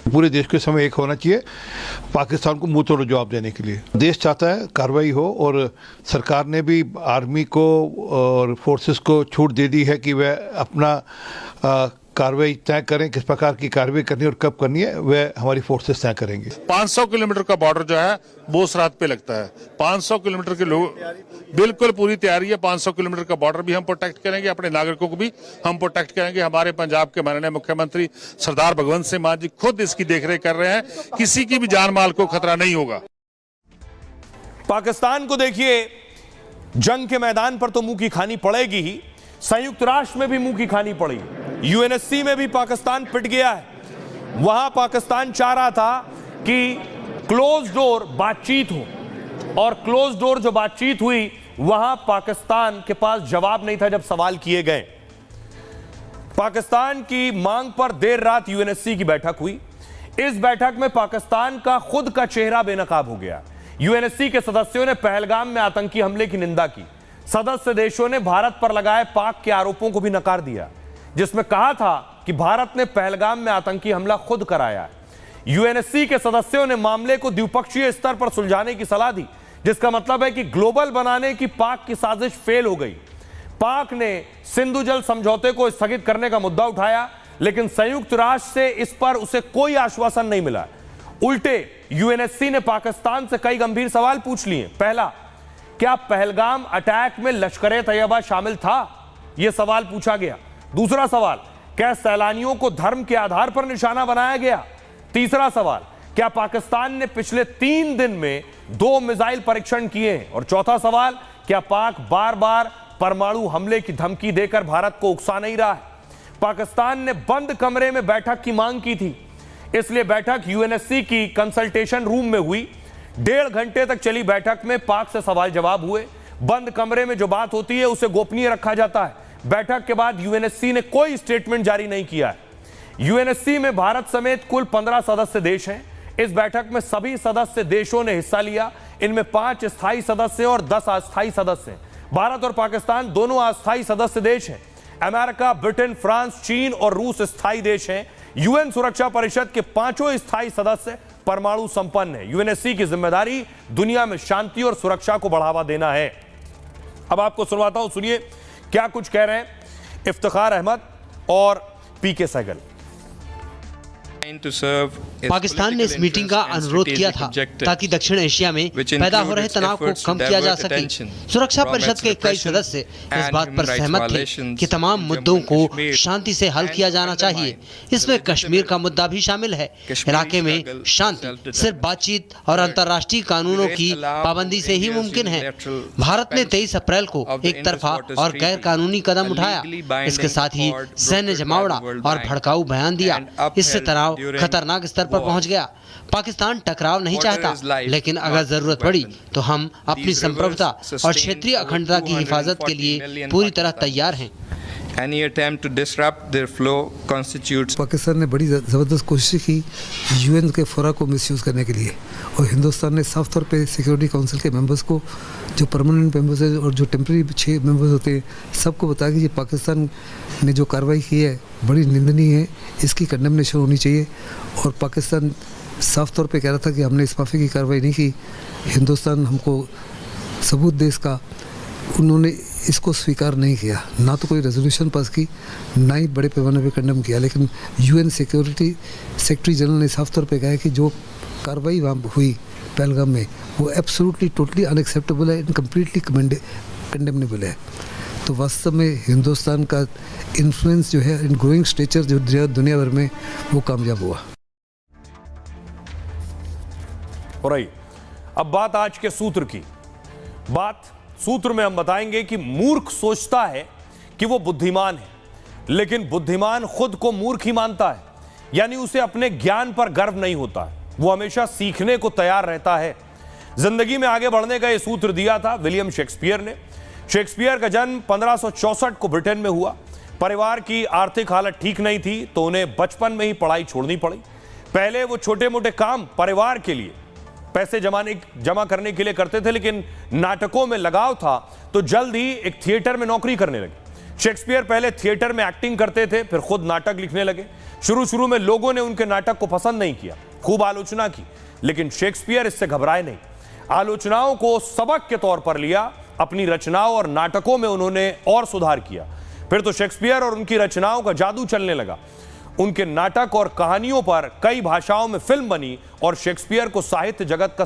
पूरे देश के समय एक होना चाहिए पाकिस्तान को मुंह तोड़ जवाब देने के लिए। देश चाहता है कार्रवाई हो और सरकार ने भी आर्मी को और फोर्सेस को छूट दे दी है कि वह अपना कार्रवाई तय करें, किस प्रकार की कार्रवाई करनी और कब करनी है वह हमारी फोर्सेस तय करेंगे। 500 किलोमीटर का बॉर्डर जो है वो सरहद पे लगता है। 500 किलोमीटर के लोग बिल्कुल पूरी तैयारी है। 500 किलोमीटर का बॉर्डर भी हम प्रोटेक्ट करेंगे, अपने नागरिकों को भी हम प्रोटेक्ट करेंगे। हमारे पंजाब के माननीय मुख्यमंत्री सरदार भगवंत सिंह मान जी खुद इसकी देखरेख कर रहे हैं, किसी की भी जान माल को खतरा नहीं होगा। पाकिस्तान को देखिए, जंग के मैदान पर तो मुंह की खानी पड़ेगी ही, संयुक्त राष्ट्र में भी मुंह की खानी पड़ी। यूएनएससी में भी पाकिस्तान पिट गया है। वहां पाकिस्तान चाह रहा था कि क्लोज डोर बातचीत हो और क्लोज डोर जो बातचीत हुई वहां पाकिस्तान के पास जवाब नहीं था जब सवाल किए गए। पाकिस्तान की मांग पर देर रात यूएनएससी की बैठक हुई। इस बैठक में पाकिस्तान का खुद का चेहरा बेनकाब हो गया। यूएनएससी के सदस्यों ने पहलगाम में आतंकी हमले की निंदा की। सदस्य देशों ने भारत पर लगाए पाक के आरोपों को भी नकार दिया, जिसमें कहा था कि भारत ने पहलगाम में आतंकी हमला खुद कराया है। यूएनएससी के सदस्यों ने मामले को द्विपक्षीय स्तर पर सुलझाने की सलाह दी, जिसका मतलब है कि ग्लोबल बनाने की पाक की साजिश फेल हो गई। पाक ने सिंधु जल समझौते को स्थगित करने का मुद्दा उठाया, लेकिन संयुक्त राष्ट्र से इस पर उसे कोई आश्वासन नहीं मिला। उल्टे यूएनएससी ने पाकिस्तान से कई गंभीर सवाल पूछ लिए। पहला, क्या पहलगाम अटैक में लश्कर-ए-तैयबा शामिल था? यह सवाल पूछा गया। दूसरा सवाल, क्या सैलानियों को धर्म के आधार पर निशाना बनाया गया? तीसरा सवाल, क्या पाकिस्तान ने पिछले 3 दिन में 2 मिसाइल परीक्षण किए हैं? और चौथा सवाल, क्या पाक बार बार परमाणु हमले की धमकी देकर भारत को उकसा नहीं रहा है? पाकिस्तान ने बंद कमरे में बैठक की मांग की थी, इसलिए बैठक यूएनएससी की कंसल्टेशन रूम में हुई। 1.5 घंटे तक चली बैठक में पाक से सवाल जवाब हुए। बंद कमरे में जो बात होती है उसे गोपनीय रखा जाता है। बैठक के बाद यूएनएससी ने कोई स्टेटमेंट जारी नहीं किया है। यूएनएससी में भारत समेत कुल 15 सदस्य देश हैं। इस बैठक में सभी सदस्य देशों ने हिस्सा लिया। इनमें 5 स्थायी सदस्य और 10 अस्थायी सदस्य हैं। भारत और पाकिस्तान दोनों अस्थायी सदस्य देश हैं। अमेरिका, ब्रिटेन, फ्रांस, चीन और रूस स्थायी देश हैं। यूएन सुरक्षा परिषद के 5 स्थायी सदस्य परमाणु संपन्न है। यूएनएससी की जिम्मेदारी दुनिया में शांति और सुरक्षा को बढ़ावा देना है। अब आपको सुनवाता हूं, सुनिए क्या कुछ कह रहे हैं इफ्तिखार अहमद और पीके सहगल। पाकिस्तान ने इस मीटिंग का अनुरोध किया था ताकि दक्षिण एशिया में पैदा हो रहे तनाव को कम किया जा सके। सुरक्षा परिषद के कई सदस्य इस बात पर सहमत थे कि तमाम मुद्दों को शांति से हल किया जाना चाहिए। इसमें कश्मीर का मुद्दा भी शामिल है। इलाके में शांति सिर्फ बातचीत और अंतर्राष्ट्रीय कानूनों की पाबंदी से ही मुमकिन है। भारत ने 23 अप्रैल को एक तरफा और गैर कानूनी कदम उठाया। इसके साथ ही सैन्य जमावड़ा और भड़काऊ बयान दिया। इससे तनाव खतरनाक स्तर पर पहुंच गया। पाकिस्तान टकराव नहीं चाहता, लेकिन अगर जरूरत पड़ी तो हम अपनी संप्रभुता और क्षेत्रीय अखंडता की हिफाजत के लिए पूरी तरह तैयार हैं। Any attempt to disrupt their flow constitutes Pakistan ने बड़ी ज़बरदस्त कोशिश की यूएन के फोरा को मिसयूज़ करने के लिए, और हिंदुस्तान ने साफ तौर पे सिक्योरिटी काउंसिल के मेंबर्स को, जो परमानेंट मेंबर्स हैं और जो टेम्प्रेरी 6 मेंबर्स होते हैं, सबको बताया कि ये पाकिस्तान ने जो कार्रवाई की है बड़ी निंदनीय है, इसकी कंडेमनेशन होनी चाहिए। और पाकिस्तान साफ तौर पे कह रहा था कि हमने इस माफी की कार्रवाई नहीं की, हिंदुस्तान हमको सबूत दे इसका। उन्होंने इसको स्वीकार नहीं किया, ना तो कोई रेजोल्यूशन पास की, ना ही बड़े पैमाने पे कंडेम किया। लेकिन यूएन सिक्योरिटी सेक्रेटरी जनरल ने साफ तौर पे कहा है कि जो कार्रवाई वहाँ हुई पहलगाम में वो एब्सोल्युटली टोटली अनएक्सेप्टेबल है एंड कम्प्लीटली कंडेमनेबल है। तो वास्तव में हिंदुस्तान का इन्फ्लुएंस जो है इन ग्रोइंग स्टेचर जो दुनिया भर में वो कामयाब हुआ। हो रही अब बात आज के सूत्र की। बात सूत्र में हम बताएंगे कि मूर्ख सोचता है कि वो बुद्धिमान है, लेकिन बुद्धिमान खुद को मूर्ख ही मानता है, यानी उसे अपने ज्ञान पर गर्व नहीं होता है। वो हमेशा सीखने को तैयार रहता है। जिंदगी में आगे बढ़ने का यह सूत्र दिया था विलियम शेक्सपियर ने। शेक्सपियर का जन्म 1564 को ब्रिटेन में हुआ। परिवार की आर्थिक हालत ठीक नहीं थी, तो उन्हें बचपन में ही पढ़ाई छोड़नी पड़ी। पहले वो छोटे मोटे काम परिवार के लिए पैसे जमा करने के लिए करते थे, लेकिन नाटकों में लगाव था तो जल्द ही एक थिएटर में नौकरी करने लगे। शेक्सपियर पहले थिएटर में एक्टिंग करते थे, फिर खुद नाटक लिखने लगे। शुरू में लोगों ने उनके नाटक को पसंद नहीं किया, खूब आलोचना की, लेकिन शेक्सपियर इससे घबराए नहीं। आलोचनाओं को सबक के तौर पर लिया। अपनी रचनाओं और नाटकों में उन्होंने और सुधार किया। फिर तो शेक्सपियर और उनकी रचनाओं का जादू चलने लगा। उनके नाटक और कहानियों पर कई भाषाओं में फिल्म बनी और शेक्सपियर को साहित्य जगत का